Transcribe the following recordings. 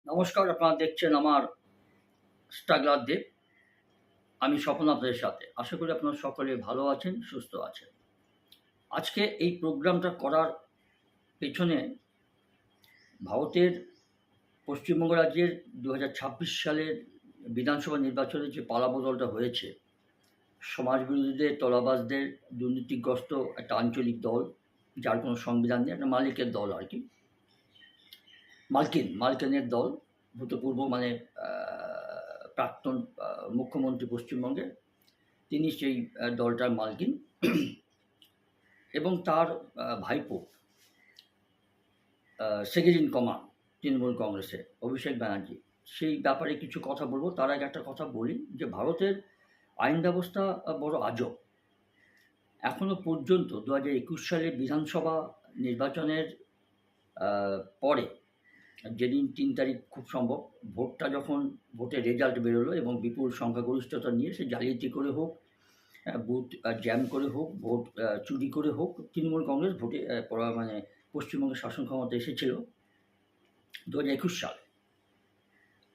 নমস্কার, আপনারা দেখছেন আমার স্ট্রাগলার দেব। আমি স্বপন আপনাদের সাথে। আশা করি আপনারা সকলে ভালো আছেন, সুস্থ আছেন। আজকে এই প্রোগ্রামটা করার পেছনে ভারতের পশ্চিমবঙ্গ রাজ্যের ২০২৬ সালের বিধানসভা নির্বাচনে যে পালাবদলটা হয়েছে, সমাজবিরোধীদের, তোলাবাজদের, দুর্নীতিগ্রস্ত একটা আঞ্চলিক দল, যার কোনো সংবিধান নেই, একটা মালিকের দল আর কি। মার্কিনের দল, ভূতপূর্ব মানে প্রাক্তন মুখ্যমন্ত্রী পশ্চিমবঙ্গের, তিনি সেই দলটার মালকিন এবং তার ভাইপো সেকেন্ড ইন কমান্ড তৃণমূল কংগ্রেসের অভিষেক ব্যানার্জি। সেই ব্যাপারে কিছু কথা বলবো। তার আগে একটা কথা বলি যে ভারতের আইন ব্যবস্থা বড় আজব। এখনও পর্যন্ত ২০২১ সালে বিধানসভা নির্বাচনের পরে, যেদিন ৩ তারিখ খুব সম্ভব, ভোটের রেজাল্ট বেরোলো এবং বিপুল সংখ্যাগরিষ্ঠতা নিয়ে সে জালিয়াতি করে হোক, বুথ জ্যাম করে হোক, ভোট চুরি করে হোক, তৃণমূল কংগ্রেস ভোটে মানে পশ্চিমবঙ্গের শাসন ক্ষমতা এসেছিল ২০২১ সালে।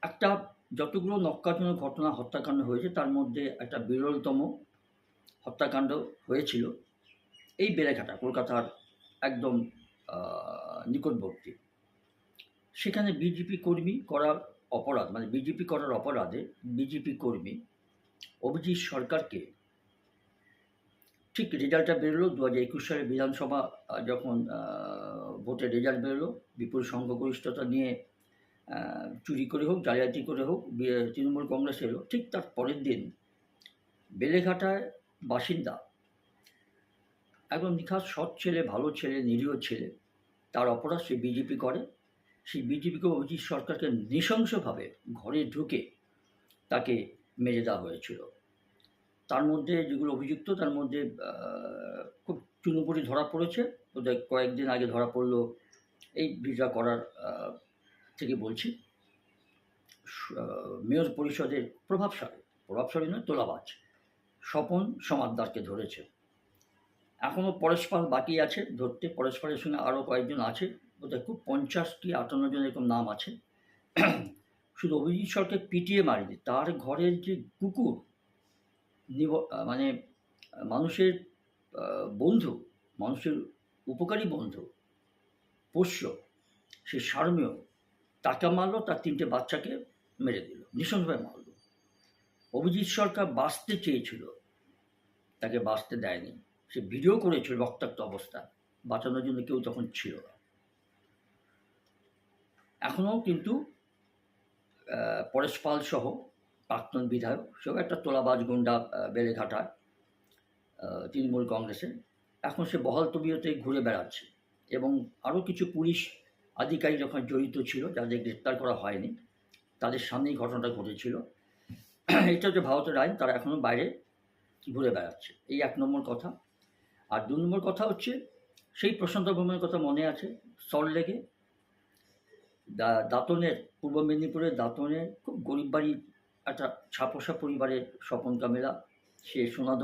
একটা যতগুলো নক্কাজনক ঘটনা, হত্যাকাণ্ড হয়েছে, তার মধ্যে একটা বিরলতম হত্যাকাণ্ড হয়েছিল এই বেলেঘাটা, কলকাতার একদম নিকটবর্তী। সেখানে বিজেপি কর্মী করার অপরাধ, মানে বিজেপি করার অপরাধে বিজেপি কর্মী অভিজিৎ সরকারকে, ঠিক রেজাল্টটা বেরোলো ২০২১ সালে বিধানসভা যখন ভোটের রেজাল্ট বেরোলো, বিপুল সংখ্যাগরিষ্ঠতা নিয়ে চুরি করে হোক, জালিয়াতি করে হোক, তৃণমূল কংগ্রেস এলো। ঠিক তার পরের দিন বেলেঘাটায় বাসিন্দা, একদম নিখাত সৎ ছেলে, ভালো ছেলে, নিরীহ ছেলে, তার অপরাধ সে বিজেপি করে। সেই বিজেপিকে, অভিজিৎ সরকারকে নৃশংসভাবে ঘরে ঢুকে তাকে মেরে দেওয়া হয়েছিল। তার মধ্যে যেগুলো অভিযুক্ত, তার মধ্যে খুব চুনোপুটি ধরা পড়েছে। ওদের কয়েকদিন আগে ধরা পড়লো এই ভিসা করার থেকে বলছি, মেয়র পরিষদের প্রভাবশালী নয়, তোলাবাজ স্বপন সমাদ্দারকে ধরেছে। এখনও পরেশ পাল বাকি আছে ধরতে। পরেশ পালের সঙ্গে আরও কয়েকজন আছে, বোধহয় খুব ৫০ কি ৫৮ জন এরকম নাম আছে। শুধু অভিজিৎ সরকার পিটিয়ে মারিনি, তার ঘরের যে কুকুর, মানে মানুষের বন্ধু, মানুষের উপকারী বন্ধু, পোষ্য, সে সারমেয়, তাকে মারল, তার ৩টে বাচ্চাকে মেরে দিল, নৃশংসভাবে মারল। অভিজিৎ সরকার বাঁচতে চেয়েছিল, তাকে বাঁচতে দেয়নি। সে ভিডিও করেছিল রক্তাক্ত অবস্থা, বাঁচানোর জন্য কেউ তখন ছিল না। এখনও কিন্তু পরেশ পাল সহ প্রাক্তন বিধায়ক, সেও একটা তোলাবাজ গুন্ডা বেলেঘাটায় তৃণমূল কংগ্রেসে, এখন সে বহাল তবিয়তে ঘুরে বেড়াচ্ছে। এবং আরও কিছু পুলিশ আধিকারিক ওখানে জড়িত ছিল, যাদের গ্রেপ্তার করা হয়নি, তাদের সামনেই ঘটনাটা ঘটেছিল। এটা হচ্ছে ভারতের আইন, তারা এখনও বাইরে ঘুরে বেড়াচ্ছে। এই ১ নম্বর কথা। আর ২ নম্বর কথা হচ্ছে, সেই প্রশান্ত ভ্রমণের কথা মনে আছে, সল্টলেকে দাঁতনের, পূর্ব মেদিনীপুরের দাঁতনের খুব গরিব বাড়ির একটা ছাপোষা পরিবারের স্বপন কামেলা, সে সোনার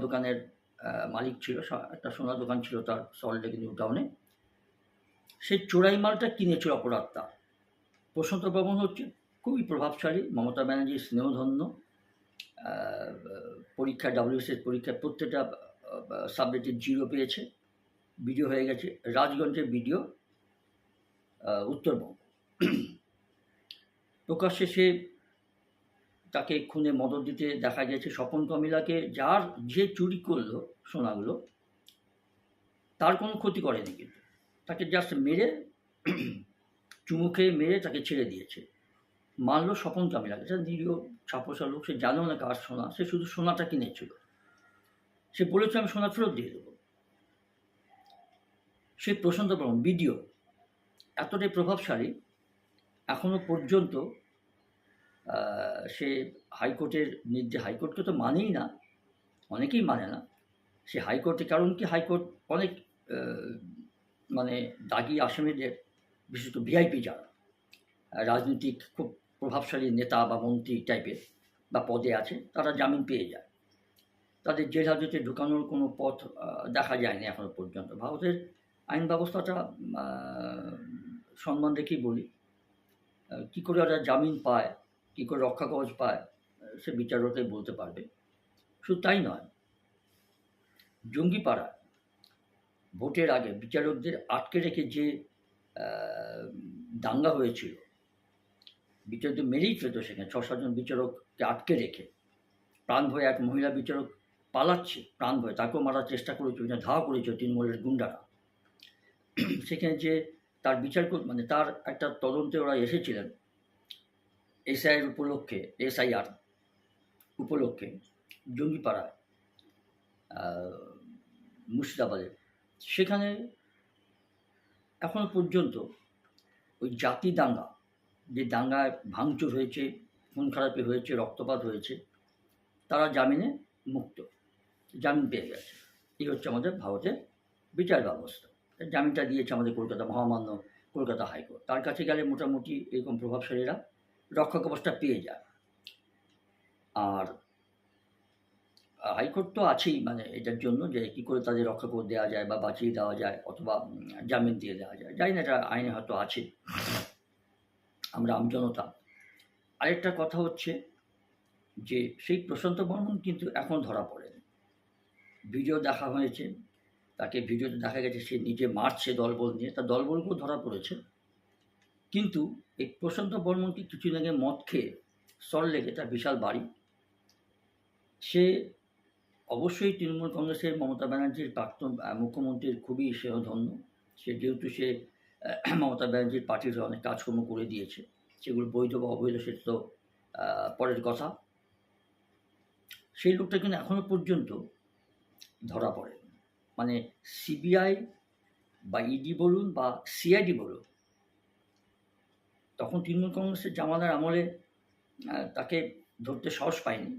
দোকানের মালিক ছিল। একটা সোনার দোকান ছিল তার সল্টলেক নিউ টাউনে। সেই চোরাই মালটা কিনেছিল অপরাধ তার। প্রশান্ত ভ্রমণ হচ্ছে খুবই প্রভাবশালী, মমতা ব্যানার্জির স্নেহধন্য, পরীক্ষা WBCS পরীক্ষায় প্রত্যেকটা সাবজেক্টে 0 পেয়েছে, বিডিও হয়ে গেছে, রাজগঞ্জের বিডিও উত্তরবঙ্গ। প্রকাশ্যে সে তাকে খুনে মদত দিতে দেখা গেছে। স্বপন কামিলাকে, যে চুরি করলো সোনাগুলো, তার কোনো ক্ষতি করেনি, কিন্তু তাকে জাস্ট মেরে, চুমু খেয়ে মেরে তাকে ছেড়ে দিয়েছে। মারলো স্বপন কামিলাকে, সে নিরীহ ছাপোষা লোক, সে জানেও না কার সোনা, সে শুধু সোনাটা কিনেছিল। সে বলেছে আমি সোনা ফেরত দিয়ে দেবো। সেই প্রশান্ত বর্মন ভিডিও এতটাই প্রভাবশালী, এখনও পর্যন্ত সে হাইকোর্টের নির্দেশ, হাইকোর্টকে তো মানেই না, অনেকেই মানে না। সে হাইকোর্টে, কারণ কি, হাইকোর্ট অনেক মানে দাগি আসামিদের, বিশেষত ভিআইপি যারা রাজনৈতিক খুব প্রভাবশালী নেতা বা মন্ত্রী টাইপের বা পদে আছে, তারা জামিন পেয়ে যায়। তাদের জেল হাজতে ঢুকানোর কোনো পথ দেখা যায়নি এখনও পর্যন্ত। ভারতের আইন ব্যবস্থাটা সম্মান রেখেই বলি, কী করে ওরা জামিন পায়, কী করে রক্ষা কবচ পায়, সে বিচারকরাই বলতে পারবে। শুধু তাই নয়, জঙ্গিপাড়ায় ভোটের আগে বিচারকদের আটকে রেখে যে দাঙ্গা হয়েছিল, বিচারকদের মেরেই ফেলত সেখানে, 6-7 জন বিচারককে আটকে রেখে। প্রাণ ভয়ে এক মহিলা বিচারক পালাচ্ছে, প্রাণ ভয়ে, তাকেও মারার চেষ্টা করেছিল, ধাওয়া করেছিল তৃণমূলের গুন্ডারা। সেখানে যে তার বিচার মানে তার একটা তদন্তে ওরা এসেছিলেন এসআইআর উপলক্ষে জঙ্গিপাড়ায়, মুর্শিদাবাদে। সেখানে এখনো পর্যন্ত ওই জাতি দাঙ্গা, যে দাঙ্গায় ভাঙচুর হয়েছে, খুন খারাপি হয়েছে, রক্তপাত হয়েছে, তারা জামিনে মুক্ত, জামিন পেয়ে গেছে। এই হচ্ছে আমাদের ভারতের বিচার ব্যবস্থা। জামিনটা দিয়েছে আমাদের মহামান্য কলকাতা হাইকোর্ট। তার কাছে গেলে মোটামুটি এরকম প্রভাবশালীরা রক্ষা কবচটা পেয়ে যায়। আর হাইকোর্ট তো আছেই মানে এটার জন্য, যে কী করে তাদের রক্ষা কবচ দেওয়া যায় বা বাঁচিয়ে দেওয়া যায় অথবা জামিন দিয়ে দেওয়া যায়, জানি না, এটা আইনে হয়তো আছে, আমরা আমজনতা। আরেকটা কথা হচ্ছে যে সেই প্রশান্ত বর্মন কিন্তু এখন ধরা পড়েনি। ভিডিও দেখা হয়েছে, তাকে ভিডিওতে দেখা গেছে সে নিজে মারছে দলবল নিয়ে, তার দলবলকেও ধরা পড়েছে। কিন্তু এই প্রশান্ত বর্মনকে কিছুদিন আগে মদ খেয়ে সল্টলেকে, তার বিশাল বাড়ি, সে অবশ্যই তৃণমূল কংগ্রেসের মমতা ব্যানার্জির প্রাক্তন মুখ্যমন্ত্রীর খুবই স্নেহধন্য। সে যেহেতু সে মমতা ব্যানার্জির পার্টির অনেক কাজকর্ম করে দিয়েছে, সেগুলো বৈধ বা অবৈধ সেটা তো পরের কথা। সেই লোকটা কিন্তু এখনো পর্যন্ত ধরা পড়ে, মানে সিবিআই বা ইডি বলুন বা সিআইডি বলুন, তখন তৃণমূল কংগ্রেসের জামানার আমলে তাকে ধরতে সাহস পায়নি,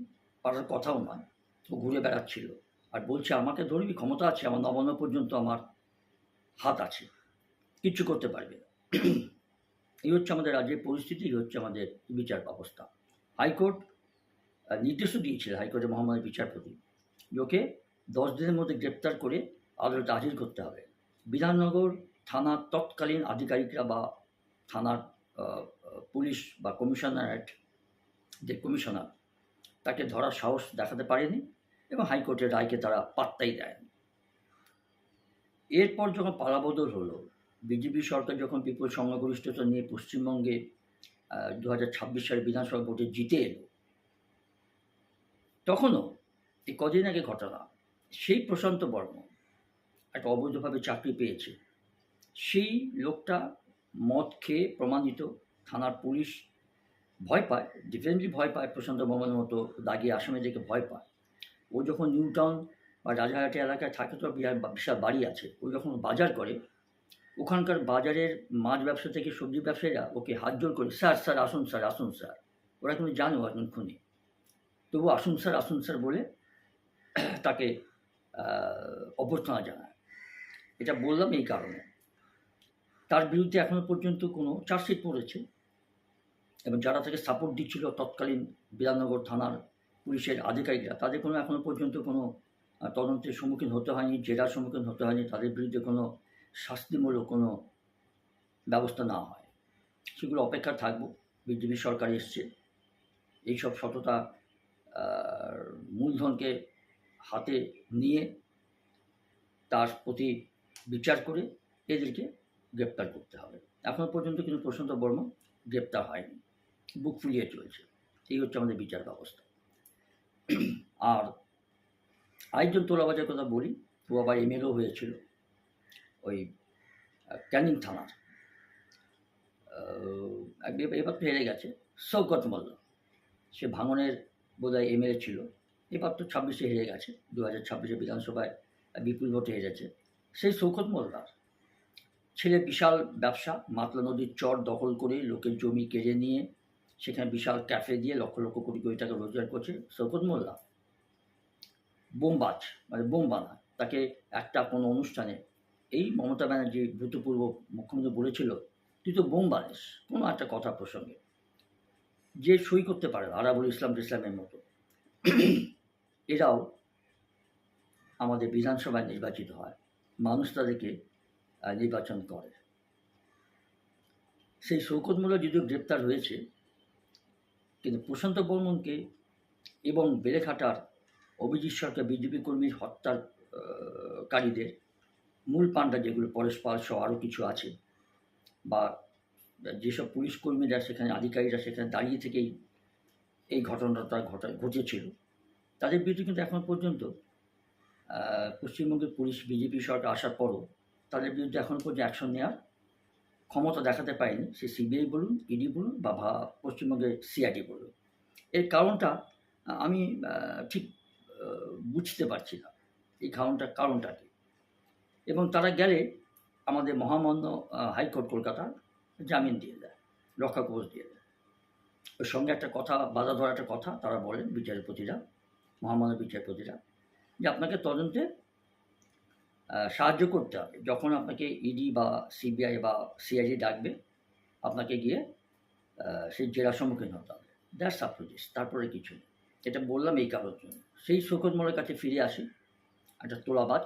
পারার কথাও নয়। ও ঘুরে বেড়াচ্ছিল আর বলছে আমাকে ধরবি, ক্ষমতা আছে আমার, নবান্ন পর্যন্ত আমার হাত আছে, কিচ্ছু করতে পারবে না। এই হচ্ছে আমাদের রাজ্যের পরিস্থিতি, এই হচ্ছে আমাদের বিচার ব্যবস্থা। হাইকোর্ট নির্দেশও দিয়েছিল, হাইকোর্টের মহামান্য বিচারপতি, ওকে 10 দিনের মধ্যে গ্রেপ্তার করে আদালতে হাজির করতে হবে। বিধাননগর থানার তৎকালীন আধিকারিকরা বা থানার পুলিশ বা কমিশনারেট যে কমিশনার, তাকে ধরার সাহস দেখাতে পারেনি এবং হাইকোর্টের রায়কে তারা পাত্তাই দেয়নি। এরপর যখন পালাবদল হলো, বিজেপি সরকার যখন বিপুল সংখ্যাগরিষ্ঠতা নিয়ে পশ্চিমবঙ্গে 2026 সালে বিধানসভা ভোটে জিতে এলো, তখনও এই কদিন আগে ঘটনা, সেই প্রশান্ত বর্মন একটা অবৈধভাবে চাকরি পেয়েছে, সেই লোকটা মদ খেয়ে প্রমাণিত, থানার পুলিশ ভয় পায়, ডিফারেন্টলি ভয় পায়, প্রশান্ত বর্মনের মতো দাগি আসামিদেরকে ভয় পায়। ও যখন নিউ টাউন বা রাজারহাটি এলাকায় থাকে, তো বিশাল বাড়ি আছে, ও যখন বাজার করে, ওখানকার বাজারের মাছ ব্যবসা থেকে সবজি ব্যবসায়ীরা ওকে হাত জোর করে, স্যার স্যার আসুন স্যার, আসুন স্যার, ওরা কিন্তু জানে ও এখন খুনি, তবু আসুন স্যার বলে তাকে অভ্যর্থনা জানায়। এটা বললাম এই কারণে, তার বিরুদ্ধে এখনও পর্যন্ত কোনো চার্জশিট পড়েছে এবং যারা তাকে সাপোর্ট দিচ্ছিল তৎকালীন বিধাননগর থানার পুলিশের আধিকারিকরা, তাদের কোনো এখনও পর্যন্ত কোনো তদন্তের সম্মুখীন হতে হয়নি, জেরার সম্মুখীন হতে হয়নি, তাদের বিরুদ্ধে কোনো শাস্তিমূলক কোনো ব্যবস্থা না হয়। সেগুলো অপেক্ষা থাকবো। বিজেপি সরকার এসছে, এইসব সততা মূলধনকে হাতে নিয়ে তার প্রতি বিচার করে এদেরকে গ্রেপ্তার করতে হবে। এখনও পর্যন্ত কিন্তু প্রশান্ত বর্মন গ্রেপ্তার হয়নি, বুক ফুলিয়ে চলছে। এই হচ্ছে আমাদের বিচার ব্যবস্থা। আর আরেকজন তোলাবাজার কথা বলি, ও আবার এমএলও হয়েছিল ওই ক্যানিং থানার, এবার তো হেরে গেছে, শওকত মোল্লা। সে ভাঙনের বোধহয় এমএলএ ছিল, এবার তো 26-এ হেরে গেছে, 2026-এ বিধানসভায় বিপুল ভোটে হেরেছে। সেই শওকত মোল্লার ছেলে বিশাল ব্যবসা, মাতলা নদীর চর দখল করে লোকের জমি কেড়ে নিয়ে সেখানে বিশাল ক্যাফে দিয়ে লক্ষ লক্ষ কোটি কোটি টাকা রোজগার করছে শওকত মোল্লা। বোমবাজ, মানে বোম বানায়। তাকে একটা কোনো অনুষ্ঠানে এই মমতা ব্যানার্জি ভূতপূর্ব মুখ্যমন্ত্রী বলেছিল, তুই তো বোম বানিস কোনো একটা কথা প্রসঙ্গে, যে সই করতে পারে না, আরাবুল ইসলামের মতো। এরাও আমাদের বিধানসভায় নির্বাচিত হয়, মানুষ তাদেরকে নির্বাচন করে। সেই শওকত মোল্লা যদিও গ্রেপ্তার হয়েছে, কিন্তু প্রশান্ত বর্মনকে এবং বেলেঘাটার অভিজিৎ সরকার বিজেপি কর্মীর হত্যার কারীদের মূল পাণ্ডা যেগুলো পরেশ পাল সহ আরও কিছু আছে, বা যেসব পুলিশ কর্মীরা সেখানে আধিকারিকরা সেখানে দাঁড়িয়ে থেকেই এই ঘটনাটা ঘটেছিল, তাদের বিরুদ্ধে কিন্তু এখন পর্যন্ত পশ্চিমবঙ্গের পুলিশ বিজেপি সরকার আসার পরও তাদের বিরুদ্ধে এখন পর্যন্ত অ্যাকশন নেওয়ার ক্ষমতা দেখাতে পারেনি, সে সিবিআই বলুন, ইডি বলুন, বা পশ্চিমবঙ্গের সিআইডি বলুন। এর কারণটা আমি ঠিক বুঝতে পারছি না, এই কারণটা কি। এবং তারা গেলে আমাদের মহামান্য হাইকোর্ট কলকাতা জামিন দিয়ে দেয়, রক্ষা কবচ দিয়ে দেয়। ওর সঙ্গে একটা কথা, বাধা ধরা একটা কথা তারা বলেন বিচারপতিরা, মহামান্য বিচারপতিরা, যে আপনাকে তদন্তে সাহায্য করতে হবে। যখন আপনাকে ইডি বা সিবিআই বা সিআইডি ডাকবে, আপনাকে গিয়ে সেই জেরার সম্মুখীন হতে হবে। দ্যাটস আপ টু দিস, তারপরে কিছু নেই। এটা বললাম এই কারোর জন্য। সেই শওকত মোল্লার কাছে ফিরে আসি। একটা তোলাবাজ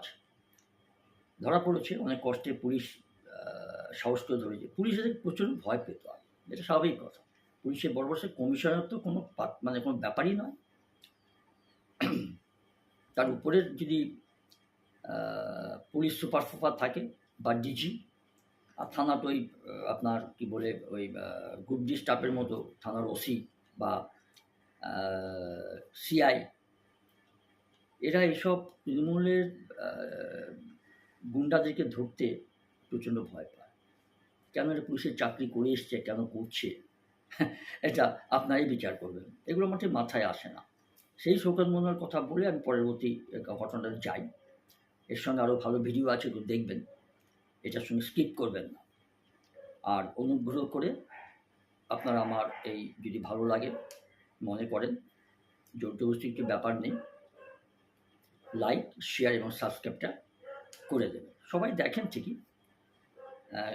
ধরা পড়েছে, অনেক কষ্টে পুলিশ সাহস করে ধরেছে। পুলিশ এদের প্রচুর ভয় পেত, এটা স্বাভাবিক কথা। পুলিশের বড় বড় কমিশনার তো কোনো কোনো ব্যাপারই নয়। তার উপরের যদি পুলিশ সুপার থাকে বা ডিজি, আর থানার ওই আপনার কি বলে ওই গ্রুপ ডি স্টাফের মতো থানার ওসি বা সিআই, এরা এইসব তৃণমূলের গুন্ডাদেরকে ধরতে প্রচণ্ড ভয় পায়। কেন এরা পুলিশের চাকরি করে এসছে, কেন করছে, এটা আপনারাই বিচার করবেন। এগুলো আমার মাথায় আসে না। সেই শওকত মোল্লার কথা বলে আমি পরবর্তী ঘটনাটা যাই। এর সঙ্গে আরও ভালো ভিডিও আছে, একটু দেখবেন, এটার সঙ্গে স্কিপ করবেন না। আর অনুগ্রহ করে আপনারা আমার এই যদি ভালো লাগে মনে করেন, জোরজবরদস্তির কিছু ব্যাপার নেই, লাইক, শেয়ার এবং সাবস্ক্রাইবটা করে দেবেন। সবাই দেখেন ঠিকই,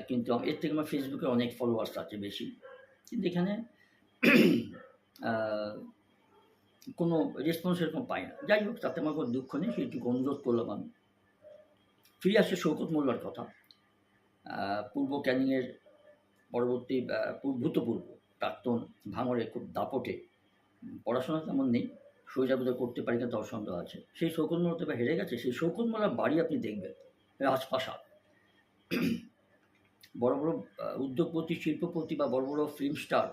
কিন্তু এর থেকে আমার ফেসবুকে অনেক ফলোয়ার্স আছে বেশি, কিন্তু এখানে কোনো রেসপন্স এরকম পাই না। যাই হোক, তাতে আমার কোনো দুঃখ নেই, সেইটুকু অনুরোধ করলাম আমি। ফিরে আসছে শওকত মোল্লার কথা। পূর্ব ক্যানিংয়ের পরবর্তী ভূতপূর্ব প্রাক্তন ভাঙড়ে খুব দাপটে, পড়াশোনা তেমন নেই, শরীরাবুদা করতে পারি না, তার সন্দেহ আছে। সেই শওকত মোল্লা তবে হেরে গেছে। সেই শওকত মোল্লার বাড়ি আপনি দেখবেন রাজপ্রাসাদ। বড় বড় উদ্যোগপতি, শিল্পপতি বা বড় বড় ফিল্ম স্টার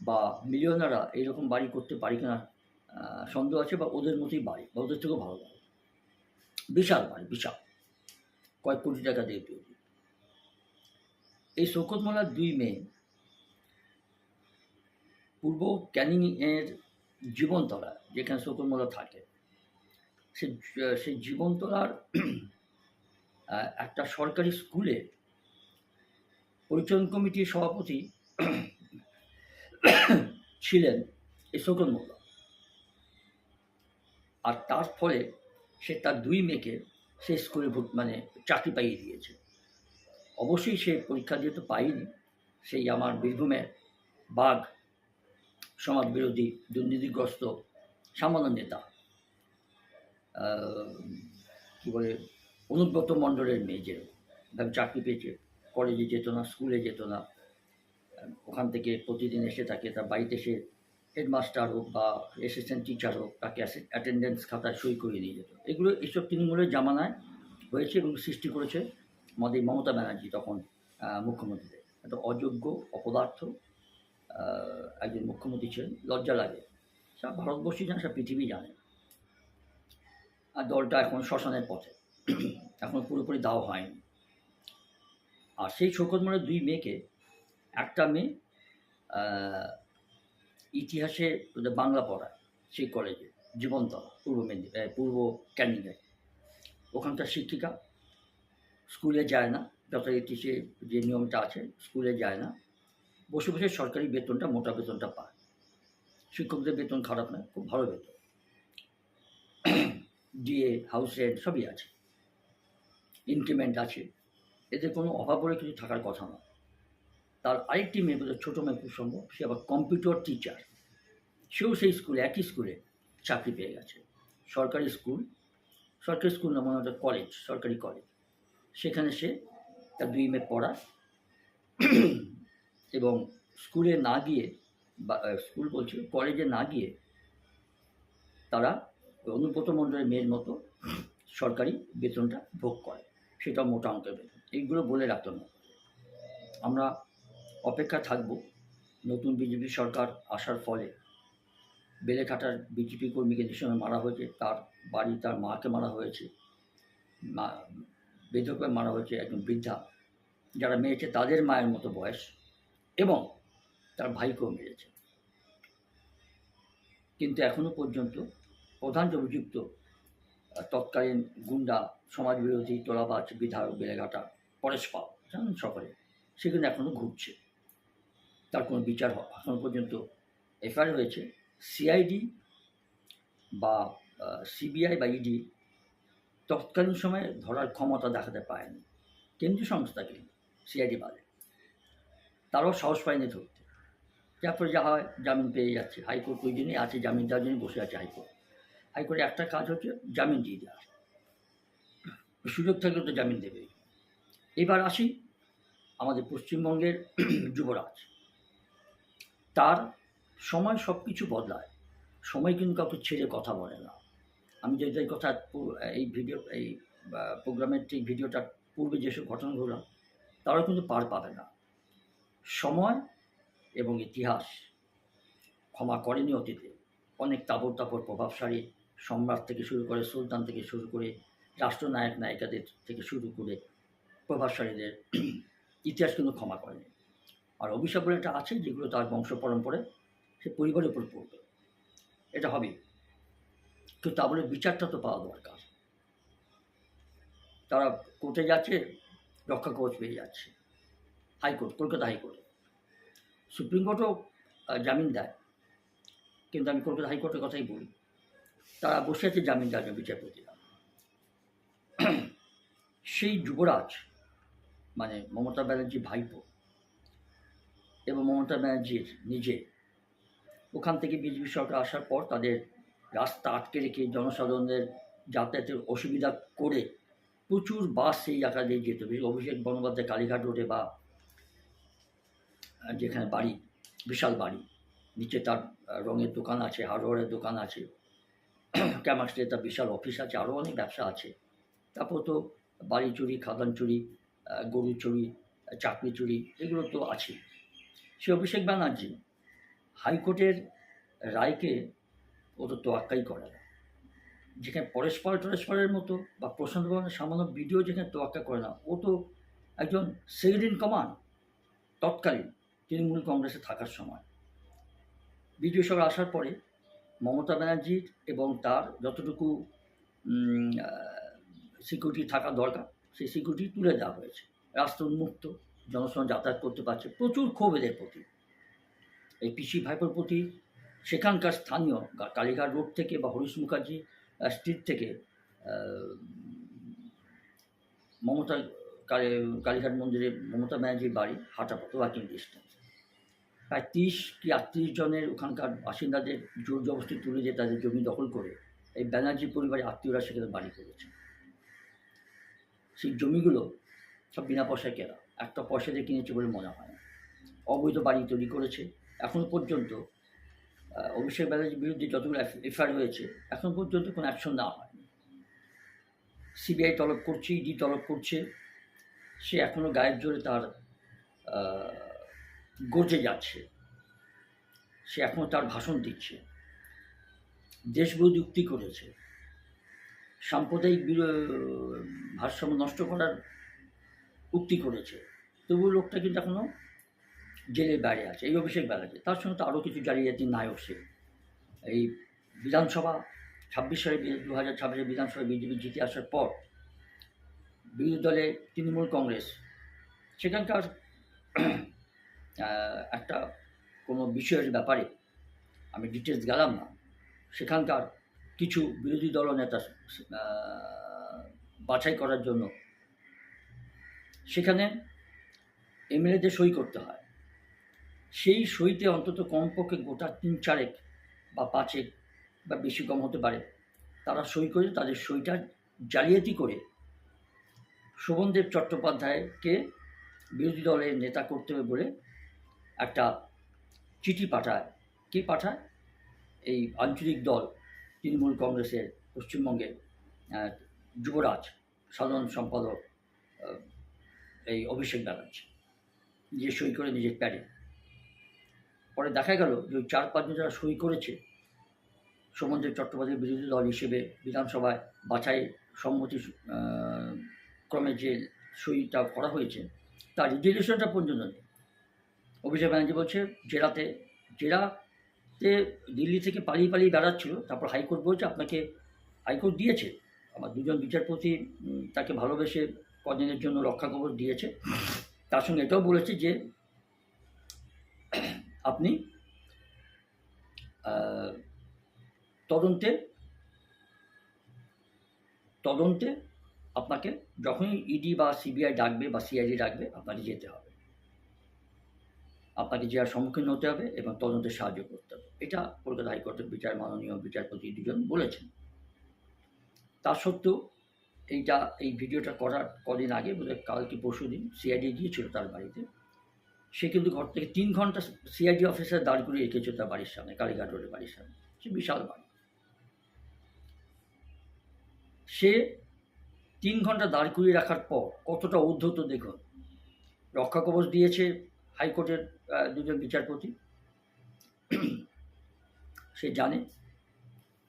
বা মিলিয়নাররা এইরকম বাড়ি করতে পারি কিনা সন্দেহ আছে, বা ওদের মতোই বাড়ি, বা ওদের থেকেও ভালো বাড়ি, বিশাল বাড়ি, বিশাল, কয়েক কোটি টাকা দিয়ে তৈরি। এই শওকত মোল্লার দুই মেয়ে পূর্ব ক্যানিংয়ের জীবনতলা, যেখানে শওকত মোল্লা থাকে, সেই জীবনতলার একটা সরকারি স্কুলে পরিচালন কমিটির সভাপতি ছিলেন এই শওকত মোল্লা। আর তার ফলে সে তার দুই মেয়েকে সেই স্কুলে চাকরি পাইয়ে দিয়েছে। অবশ্যই সে পরীক্ষা দিয়ে তো পায়নি, সেই আমার বীরভূমের বাঘ, সমাজবিরোধী, দুর্নীতিগ্রস্ত সামান্য নেতা কী বলে অনুব্রত মণ্ডলের মেয়ে, যে চাকরি পেয়েছে, কলেজে যেত না, স্কুলে যেত না, ওখান থেকে প্রতিদিন এসে থাকে তার বাড়িতে, সে হেডমাস্টার হোক বা অ্যাসিস্ট্যান্ট টিচার হোক, তাকে অ্যাটেন্ডেন্স খাতায় সই করিয়ে নিয়ে যেত। এইসব তৃণমূলের জামানায় হয়েছে এবং সৃষ্টি করেছে আমাদের মমতা ব্যানার্জি, তখন মুখ্যমন্ত্রী। একটা অযোগ্য, অপদার্থ একজন মুখ্যমন্ত্রী ছিলেন, লজ্জা লাগে। সব ভারতবর্ষই জানে, সব পৃথিবী জানে। আর দলটা এখন শ্মশানের পথে, এখন পুরোপুরি দাও হয়নি। আর সেই শওকত মোল্লার দুই মেয়েকে, একটা মেয়ে ইতিহাসে বাংলা পড়ায় সেই কলেজে, জীবনতলা, পূর্ব ক্যানিংয়ে, ওখানকার শিক্ষিকা, স্কুলে যায় না, যথারীতি সে যে নিয়মটা আছে, স্কুলে যায় না, বসে বসে সরকারি বেতনটা, মোটা বেতনটা পায়। শিক্ষকদের বেতন খারাপ নয়, খুব ভালো বেতন, ডিএ, হাউস রেন্ট সবই আছে, ইনক্রিমেন্ট আছে, এদের কোনো অভাব বলে কিছু থাকার কথা না। তার আরেকটি মেয়ে, ছোটো মেয়ে খুব সম্ভব, সে আবার কম্পিউটার টিচার, সেও সেই স্কুলে, একই স্কুলে চাকরি পেয়ে গেছে। সরকারি স্কুল না, মনে হয় কলেজ, সরকারি কলেজ, সেখানে সে তার দুই মেয়ে পড়ায়। এবং স্কুলে না গিয়ে বা স্কুল বলছি কলেজে না গিয়ে তারা অনুব্রত মণ্ডলের মেয়ের মতো সরকারি বেতনটা ভোগ করে, সেটাও মোটা অঙ্কের বেতন। এইগুলো বলে রাখতে হবে। আমরা অপেক্ষা থাকব নতুন বিজেপি সরকার আসার ফলে। বেলেঘাটার বিজেপি কর্মীকে যে সময় মারা হয়েছে, তার বাড়ি তার মাকে মারা হয়েছে, মা বেধকে মারা হয়েছে, একজন বৃদ্ধা যারা মেরেছে তাদের মায়ের মতো বয়স, এবং তার ভাইকেও মেরেছে। কিন্তু এখনো পর্যন্ত প্রধান যে অভিযুক্ত তৎকালীন গুন্ডা সমাজবিরোধী তোলাবাজ বিধায়ক বেলেঘাটা পরেশ পাল, জানেন সকলে, সে কিন্তু এখনও ঘুরছে, তার কোনো বিচার এখনো পর্যন্ত এফআইআর হয়েছে। সিআইডি বা সিবিআই বা ইডি তৎকালীন সময়ে ধরার ক্ষমতা দেখাতে পারেনি, কেন্দ্রীয় সংস্থাকে সিআইডি বাদে, তারাও সাহস পায়নি ধরতে। তারপরে যা হয়, জামিন পেয়ে যাচ্ছে। হাইকোর্ট ওই জন্যই আছে, জামিন দেওয়ার জন্য বসে আছে হাইকোর্ট। হাইকোর্টের একটা কাজ হচ্ছে জামিন দিয়ে দেওয়া, সুযোগ থাকলে তো জামিন দেবে। এবার আসি আমাদের পশ্চিমবঙ্গের যুবরাজ, তার সময় সব কিছু বদলায়, সময় কিন্তু কাউকে ছেড়ে কথা বলে না। আমি যেটাই কথা এই প্রোগ্রামের ঠিক ভিডিওটার পূর্বে যেসব ঘটনা ঘটলাম, তারাও কিন্তু পার পাবে না। সময় এবং ইতিহাস ক্ষমা করেনি অতীতে। অনেক তাবড় তাবড় প্রভাবশালী সম্রাট থেকে শুরু করে, সুলতান থেকে শুরু করে, রাষ্ট্রনায়ক নায়িকাদের থেকে শুরু করে প্রভাবশালীদের ইতিহাস কিন্তু ক্ষমা করেনি। আর অভিশাপ বলে একটা আছে, যেগুলো তার বংশ পরম্পরায় সে পরিবারের উপর পড়বে, এটা হবে। কিন্তু তা বলে বিচারটা তো পাওয়া দরকার। তারা কোর্টে যাচ্ছে, রক্ষা কবচ পেয়ে যাচ্ছে, হাইকোর্ট, কলকাতা হাইকোর্টে। সুপ্রিম কোর্টও জামিন দেয়, কিন্তু আমি কলকাতা হাইকোর্টের কথাই বলি। তারা বসে আছে জামিন দেওয়ার জন্য বিচারপতিরা। সেই যুবরাজ মানে মমতা ব্যানার্জির ভাইপো এবং মমতা ব্যানার্জির নিজে, ওখান থেকে বিজেপি সরকার আসার পর তাদের রাস্তা আটকে রেখে জনসাধারণের যাতায়াতের অসুবিধা করে প্রচুর বাস সেই এলাকা দিয়ে যেত। অভিষেক বন্দ্যোপাধ্যায় কালীঘাট রোডে বা যেখানে বাড়ি, বিশাল বাড়ি, নিচে তার রঙের দোকান আছে, হার্ডওয়্যারের দোকান আছে, ক্যামাক্সে তার বিশাল অফিস আছে, আরও অনেক ব্যবসা আছে। তারপর তো বাড়ি চুরি, খাদান চুরি, গরু চুরি, চাকরি চুরি, এগুলো তো আছে। সে অভিষেক ব্যানার্জি হাইকোর্টের রায়কে ও তো তোয়াক্কাই করে না। যেখানে টরেশ পালের মতো বা প্রশান্ত ভবনের সামান্য ভিডিও যেখানে তোয়াক্কা করে না, ও তো একজন সেকেন্ড ইন কমান্ড তৎকালীন তৃণমূল কংগ্রেসে থাকার সময়। বিজেপি সরকার আসার পরে মমতা ব্যানার্জির এবং তার যতটুকু সিকিউরিটি থাকা দরকার, সেই সিকিউরিটি তুলে দেওয়া হয়েছে। রাস্তা উন্মুক্ত, জনসাধারণ যাতায়াত করতে পারছে। প্রচুর ক্ষোভ এদের প্রতি, এই পিসি ভাইপোর প্রতি। সেখানকার স্থানীয় কালীঘাট রোড থেকে বা হরিশ মুখার্জি স্ট্রিট থেকে মমতা কালীঘাট মন্দিরে মমতা ব্যানার্জির বাড়ি হাঁটা পথ, ওয়াকিং ডিস্টেন্স। প্রায় 30 কি 38 জনের ওখানকার বাসিন্দাদের জোর জবরদস্তি তুলে দিয়ে তাদের জমি দখল করে এই ব্যানার্জি পরিবারের আত্মীয়রা সেখানে বাড়ি করেছে। সেই জমিগুলো সব বিনা পয়সায় কেনা, একটা পয়সা দিয়ে কিনেছে বলে মনে হয় না। অবৈধ বাড়ি তৈরি করেছে। এখনও পর্যন্ত অভিষেক ব্যানার্জির বিরুদ্ধে যতগুলো এফআইআর হয়েছে, এখন পর্যন্ত কোনো অ্যাকশন নেওয়া হয়নি। সিবিআই তলব করছে, ইডি তলব করছে, সে এখনও গায়ের জোরে তার গর্জে যাচ্ছে। সে এখনও তার ভাষণ দিচ্ছে, দেশবিরোধী উক্তি করেছে, সাম্প্রদায়িক ভারসাম্য নষ্ট করার উক্তি করেছে। তবুও লোকটা কিন্তু এখনও জেলের বাইরে আছে, এই অভিষেক ব্যানার্জি। তার সঙ্গে তো আরও কিছু জালিয়াতির নায়ক সে। এই বিধানসভা 2026 বিধানসভায় বিজেপি জিতে আসার পর বিরোধী দলে তৃণমূল কংগ্রেস সেখানকার একটা কোনো বিষয়ের ব্যাপারে আমি ডিটেলস গেলাম না। সেখানকার কিছু বিরোধী দলনেতা বাছাই করার জন্য সেখানে এমএলএদের সই করতে হয়। সেই সইতে অন্তত কমপক্ষে গোটা 3-4 বা 5 বা বেশি কম হতে পারে, তারা সই করে তাদের সইটা জালিয়াতি করে শোভনদেব চট্টোপাধ্যায়কে বিরোধী দলের নেতা করতে হবে বলে একটা চিঠি পাঠায়। কে পাঠায়? এই আঞ্চলিক দল তৃণমূল কংগ্রেসের পশ্চিমবঙ্গের যুবরাজ সাধারণ সম্পাদক এই অভিষেক ব্যানার্জি, যে সই করে নিজের প্যাডে। পরে দেখা গেল যে ওই 4-5 জন যারা সই করেছে, সৌমেন্দ্র চট্টোপাধ্যায়ের বিরোধী দল হিসেবে বিধানসভায় বাছাই সম্মতি ক্রমে যে সইটা করা হয়েছে তার রেজুলেশনটা পর্যন্ত নেই। অভিষেক ব্যানার্জি বলছে জেরাতে দিল্লি থেকে পালিয়ে বেড়াচ্ছিল, তারপর হাইকোর্ট বলছে আপনাকে, হাইকোর্ট দিয়েছে, আমার 2 জন বিচারপতি তাকে ভালোবেসে কদিনের জন্য রক্ষা কবচ দিয়েছে। তার সঙ্গে এটাও বলেছে যে আপনি তদন্তে আপনাকে যখনই ইডি বা সিবিআই ডাকবে বা সিআইডি ডাকবে আপনাকে যেতে হবে, আপনাকে যার সম্মুখীন হতে হবে এবং তদন্তে সাহায্য করতে হবে। এটা কলকাতা হাইকোর্টের মাননীয় বিচারপতি 2 জন বলেছেন। তা সত্ত্বেও এই ভিডিওটা করার কদিন আগে, বোধহয় কাল কি পরশু দিন, সিআইডি গিয়েছিল তার বাড়িতে। সে কিন্তু ঘর থেকে 3 ঘন্টা সিআইডি অফিসার দাঁড় করিয়ে রেখেছিল তার বাড়ির সামনে, কালীঘাট রোডের বাড়ির সামনে। সে বিশাল বাড়ি। সে 3 ঘন্টা দাঁড় করিয়ে রাখার পর কতটা উদ্ধত দেখুন। রক্ষা কবচ দিয়েছে হাইকোর্টের 2 জন বিচারপতি। সে জানে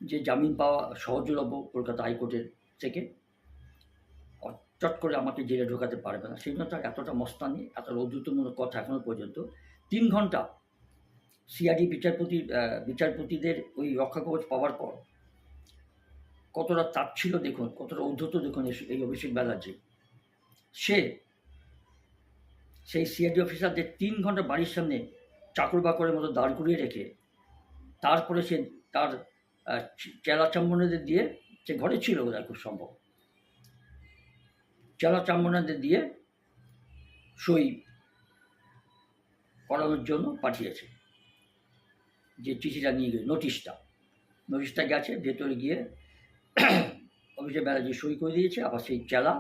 যে জামিন পাওয়া সহজলভ্য কলকাতা হাইকোর্টের থেকে, চট করে আমাকে জেলে ঢোকাতে পারবে না। সেই জন্য তার এতটা মস্তানি, এত ঔদ্ধত্যমূলক কথা এখনও পর্যন্ত। 3 ঘন্টা সিআইডি বিচারপতিদের ওই রক্ষা কবচ পাওয়ার পর কতটা তাচ্ছিল দেখুন, কতটা ঔদ্ধত্য দেখুন এই অভিষেক ব্যানার্জি। সেই সিআইডি অফিসারদের 3 ঘন্টা বাড়ির সামনে চাকর বাকরের মতো দাঁড় করিয়ে রেখে তারপরে সে তার চেলা চাম্বনাদের দিয়ে, সে ঘরে ছিল বোধহয় খুব সম্ভব, চেলা চাম্বনাদের দিয়ে সই করানোর জন্য পাঠিয়েছে। যে চিঠিটা নিয়ে গেছে, নোটিশটা গেছে, ভেতরে গিয়ে অভিষেক ব্যানার্জি সই করে দিয়েছে। আবার সেই চেলা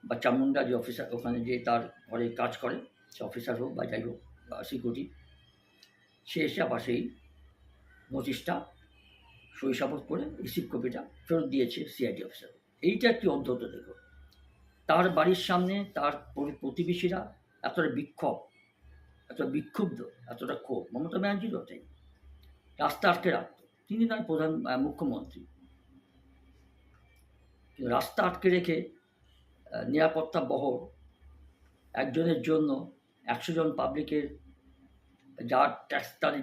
বা চামুন্ডা যে অফিসার ওখানে যে তার ঘরে কাজ করে, সে অফিসার হোক বা যাই হোক বা সিকিউরিটি, সে এসে আবার সেই নোটিশটা সই সাবত করে রিসিভ কপিটা ফেরত দিয়েছে সিআইডি অফিসার। এইটা একটি অধ্যত দেখো। তার বাড়ির সামনে তার প্রতিবেশীরা এতটা এতটা বিক্ষুব্ধ, এতটা ক্ষোভ। মমতা ব্যানার্জিরও তাই, রাস্তা আটকে রাখত। তিনি নয় মুখ্যমন্ত্রী, কিন্তু রাস্তা আটকে রেখে নিরাপত্তা বহর একজনের জন্য 100 জন পাবলিকের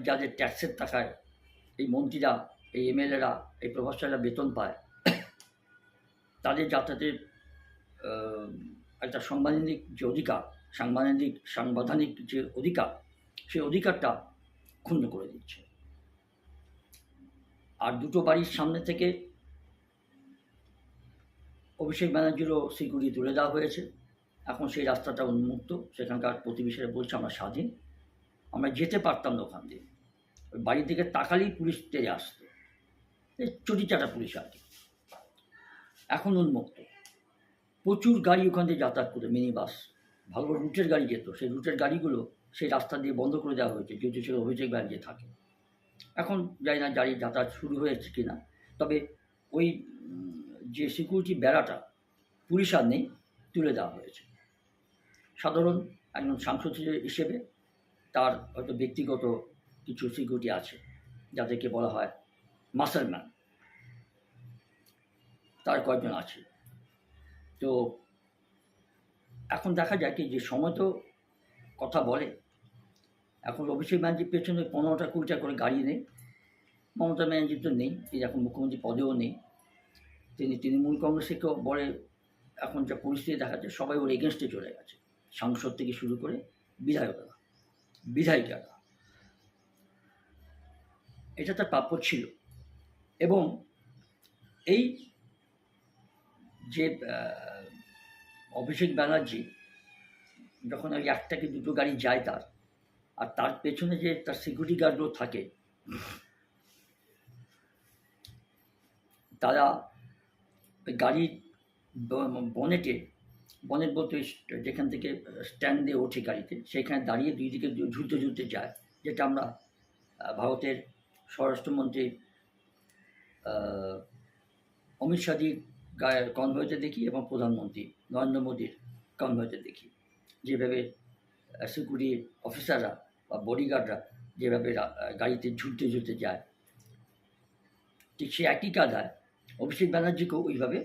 যাদের ট্যাক্সের টাকায় এই মন্ত্রীরা, এই এমএলএরা, এই প্রভাবশালীরা বেতন পায়, তাদের যাতায়াতের একটা সাংবিধানিক যে অধিকার, সেই অধিকারটা ক্ষুণ্ণ করে দিচ্ছে। আর 2টো বাড়ির সামনে থেকে অভিষেক ব্যানার্জিরও সিকিউরিটি তুলে দেওয়া হয়েছে। এখন সেই রাস্তাটা উন্মুক্ত। সেখানকার প্রতিবেশীরা বলছে আমরা স্বাধীন, আমরা যেতে পারতাম না ওখান দিয়ে। ওই বাড়ির দিকে তাকালেই পুলিশ তেড়ে আসতো, চটিচাটা পুলিশ আর কি। এখন উন্মুক্ত, প্রচুর গাড়ি ওখান দিয়ে যাতায়াত করে, মিনি বাস, ভালো রুটের গাড়ি যেত, সেই রুটের গাড়িগুলো সেই রাস্তা দিয়ে বন্ধ করে দেওয়া হয়েছে, যেহেতু সেটা অভিষেক ব্যানার্জি থাকে। এখন জানি না গাড়ি যাতায়াত শুরু হয়েছে কি না, তবে ওই যে সিকিউরিটি বেড়াটা পুলিশ আর নেই, তুলে দেওয়া হয়েছে। সাধারণ একজন সাংসদ হিসেবে তার হয়তো ব্যক্তিগত কিছু সিকিউরিটি আছে, যাদেরকে বলা হয় মাসলম্যান, তার কয়েকজন আছে। তো এখন দেখা যায় কি, যে সময় তো কথা বলে। এখন অভিষেক ব্যানার্জির পেছনে 15টা-20টা করে গাড়ি নেই। মমতা ব্যানার্জি তো নেই, তিনি এখন মুখ্যমন্ত্রী পদেও নেই। তিনি তৃণমূল কংগ্রেসকেও বলে, এখন যা পরিস্থিতি দেখাচ্ছে সবাই ওর এগেনস্টে চলে গেছে, সাংসদ থেকে শুরু করে বিধায়িকারা। এটা তার প্রাপ্য ছিল। এবং এই যে অভিষেক ব্যানার্জি যখন ওই 1টা কি 2টো গাড়ি যায় তার, আর তার পেছনে যে তার সিকিউরিটি গার্ডগুলো থাকে, তারা গাড়ির বনেটে বনেট বলতে যেখান থেকে স্ট্যান্ড দিয়ে ওঠে গাড়িতে, সেখানে দাঁড়িয়ে দুই দিকে ঝুলতে ঝুলতে যায়, যেটা আমরা ভারতের স্বরাষ্ট্রমন্ত্রী অমিত শাহজির কনভয়েতে দেখি এবং প্রধানমন্ত্রী নরেন্দ্র মোদীর কনভয়েতে দেখি, যেভাবে সিকিউরিটি অফিসাররা বা বডিগার্ডরা যেভাবে গাড়িতে ঝুলতে ঝুলতে যায়, ঠিক সে একই কায়দায় অভিষেক ব্যানার্জিকেও ওইভাবে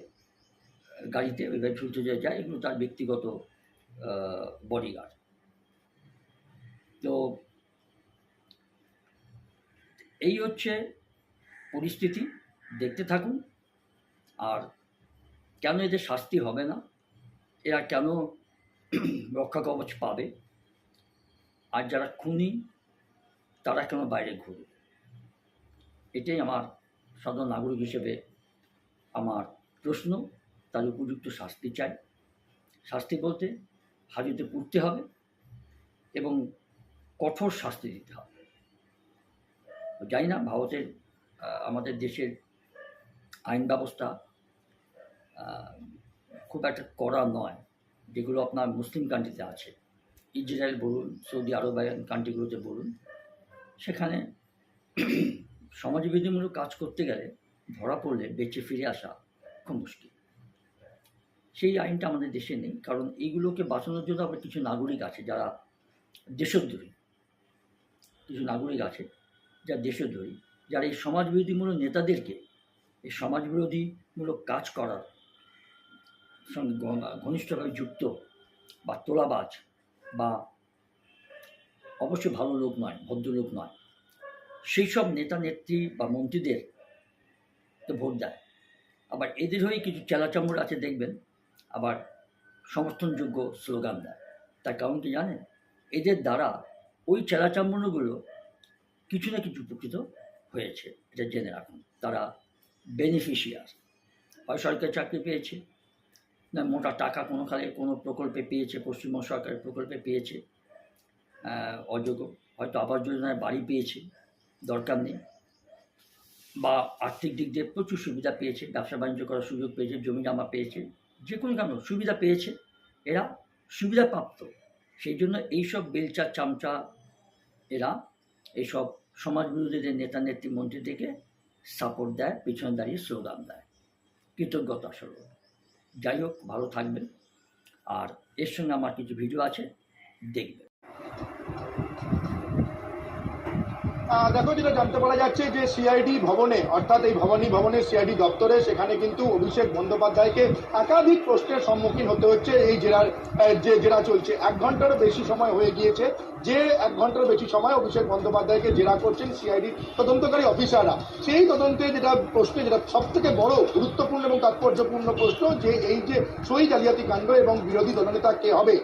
গাড়িতে ওইভাবে ঝুলতে যায়। এগুলো তার ব্যক্তিগত বডিগার্ড। তো এই হচ্ছে পরিস্থিতি, দেখতে থাকুন। আর কেন এদের শাস্তি হবে না, এরা কেন রক্ষা কবচ পাবে, আর যারা খুনি তারা কেন বাইরে ঘুরবে, এটাই আমার সাধারণ নাগরিক হিসেবে আমার প্রশ্ন। তার উপযুক্ত শাস্তি চাই। শাস্তি বলতে হাজতে পুরতে হবে এবং কঠোর শাস্তি দিতে হবে। জানি না ভারতের আমাদের দেশের আইন ব্যবস্থা খুব একটা কড়া নয়, যেগুলো আপনার মুসলিম কান্ট্রিতে আছে, ইসরায়েল বলুন, সৌদি আরবায়ন কান্ট্রিগুলোতে বলুন, সেখানে সমাজবিধিমূলক কাজ করতে গেলে ধরা পড়লে বেঁচে ফিরে আসা খুব মুশকিল। সেই আইনটা আমাদের দেশে নেই, কারণ এইগুলোকে বাঁচানোর জন্য আবার কিছু নাগরিক আছে যারা দেশদ্রোহী, কিছু নাগরিক আছে যারা দেশদ্রোহী, যারা এই সমাজবিরোধীমূলক নেতাদেরকে এই সমাজবিরোধীমূলক কাজ করার সঙ্গে ঘনিষ্ঠভাবে যুক্ত বা তোলাবাজ বা অবশ্যই ভালো লোক নয়, ভদ্রলোক নয়, সেই সব নেতা নেত্রী বা মন্ত্রীদের তো ভোট দেয়। আবার এদের হয়ে কিছু চেলাচামড় আছে দেখবেন, আবার সমর্থনযোগ্য স্লোগান দেয়। তার কারণ কি জানেন? এদের দ্বারা ওই চেলাচামড়গুলো কিছু না কিছু উপকৃত হয়েছে, এটা জেনে রাখুন। তারা বেনিফিশিয়ার, হয় সরকারি চাকরি পেয়েছে, না মোটা টাকা কোনো কালে কোনো প্রকল্পে পেয়েছে, পশ্চিমবঙ্গ সরকারের প্রকল্পে পেয়েছে, অযোগ্য হয়তো আবাস যোজনায় বাড়ি পেয়েছে, দরকার নেই, বা আর্থিক দিক দিয়ে প্রচুর সুবিধা পেয়েছে, ব্যবসা বাণিজ্য করার সুযোগ পেয়েছে, জমি জমা পেয়েছে, যে কোনো কারণ সুবিধা পেয়েছে, এরা সুবিধাপ্রাপ্ত। সেই জন্য এইসব বেলচা চামচা এরা এইসব সমাজবিরোধীদের নেতা নেত্রী মন্ত্রীদেরকে সাপোর্ট দেয়, পিছনে দাঁড়িয়ে স্লোগান দেয়, কৃতজ্ঞতা স্বরূপ। যাই হোক, ভালো থাকবেন। আর এর সঙ্গে আমার কিছু ভিডিও আছে, দেখবেন। দেখো, যেটা জানতে পারা যাচ্ছে যে সিআইডি ভবনে, অর্থাৎ এই ভবনের সিআইডি দপ্তরে, সেখানে কিন্তু অভিষেক বন্দ্যোপাধ্যায়কে একাধিক প্রশ্নের সম্মুখীন হতে হচ্ছে। এই জেরা চলছে 1 ঘন্টারও বেশি সময় হয়ে গিয়েছে। যে 1 ঘন্টার বেশি সময় অভিষেক বন্দ্যোপাধ্যায়কে জেরা করছেন সিআইডি তদন্তকারী অফিসাররা। সেই তদন্তে যেটা সব থেকে বড় গুরুত্বপূর্ণ এবং তাৎপর্যপূর্ণ প্রশ্ন, যে এই যে সই জালিয়াতি কাণ্ড এবং বিরোধী দলনেতা কে হবে,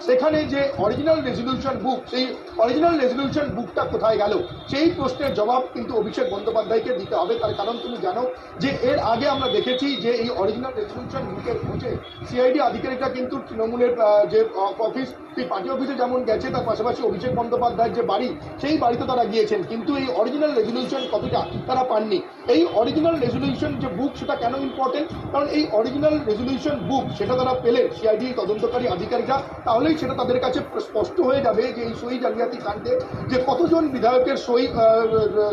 সেখানে যে অরিজিনাল রেজলিউশন বুক, সেই অরিজিনাল রেজলিউশন বুকটা কোথায় গেল, সেই প্রশ্নের জবাব কিন্তু অভিষেক বন্দ্যোপাধ্যায়কে দিতে হবে। তার কারণ তুমি জানো যে এর আগে আমরা দেখেছি যে এই অরিজিনাল রেজলিউশন বুকের খোঁজে সিআইডি আধিকারিকরা কিন্তু তৃণমূলের যে অফিস, সেই পার্টি অফিসে যেমন গেছে, তার পাশাপাশি অভিষেক বন্দ্যোপাধ্যায়ের যে বাড়ি, সেই বাড়িতে তারা গিয়েছেন, কিন্তু এই অরিজিনাল রেজলিউশন কপিটা তারা পাননি। এই অরিজিনাল রেজলিউশন যে বুক, সেটা কেন ইম্পর্টেন্ট? কারণ এই অরিজিনাল রেজলিউশন বুক সেটা তারা পেলেন, সিআইডি তদন্তকারী আধিকারিকরা, তাহলেই সেটা তাদের কাছে স্পষ্ট হয়ে যাবে যে এই সই জালিয়াতি কাণ্ডে যে কতজন বিধায়কের সই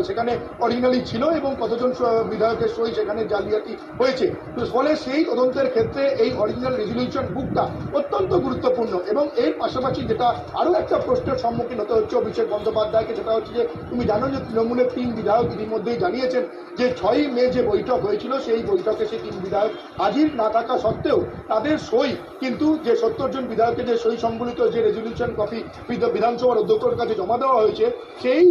সেখানে অরিজিনালি ছিল এবং কতজন বিধায়কের সই সেখানে জালিয়াতি হয়েছে। ফলে সেই তদন্তের ক্ষেত্রে এই অরিজিনাল রেজলিউশন বুকটা অত্যন্ত গুরুত্বপূর্ণ। এবং এর পাশাপাশি যেটা আরও একটা প্রশ্নের সম্মুখীন হতে হচ্ছে অভিষেক বন্দ্যোপাধ্যায়কে, সেটা হচ্ছে যে তুমি জানো যে তৃণমূলের 3 বিধায়ক ইতিমধ্যেই জানিয়েছেন যে 6ই মে যে বৈঠক হয়েছিল, সেই বৈঠকে সেই 3 বিধায়ক হাজির না থাকা সত্ত্বেও তাদের সই কিন্তু, যে 70 জন বিধায়কের যে সই সম্বলিত যে রেজলিউশন কপি বিধানসভার অধ্যক্ষের কাছে জমা দেওয়া হয়েছে, সেই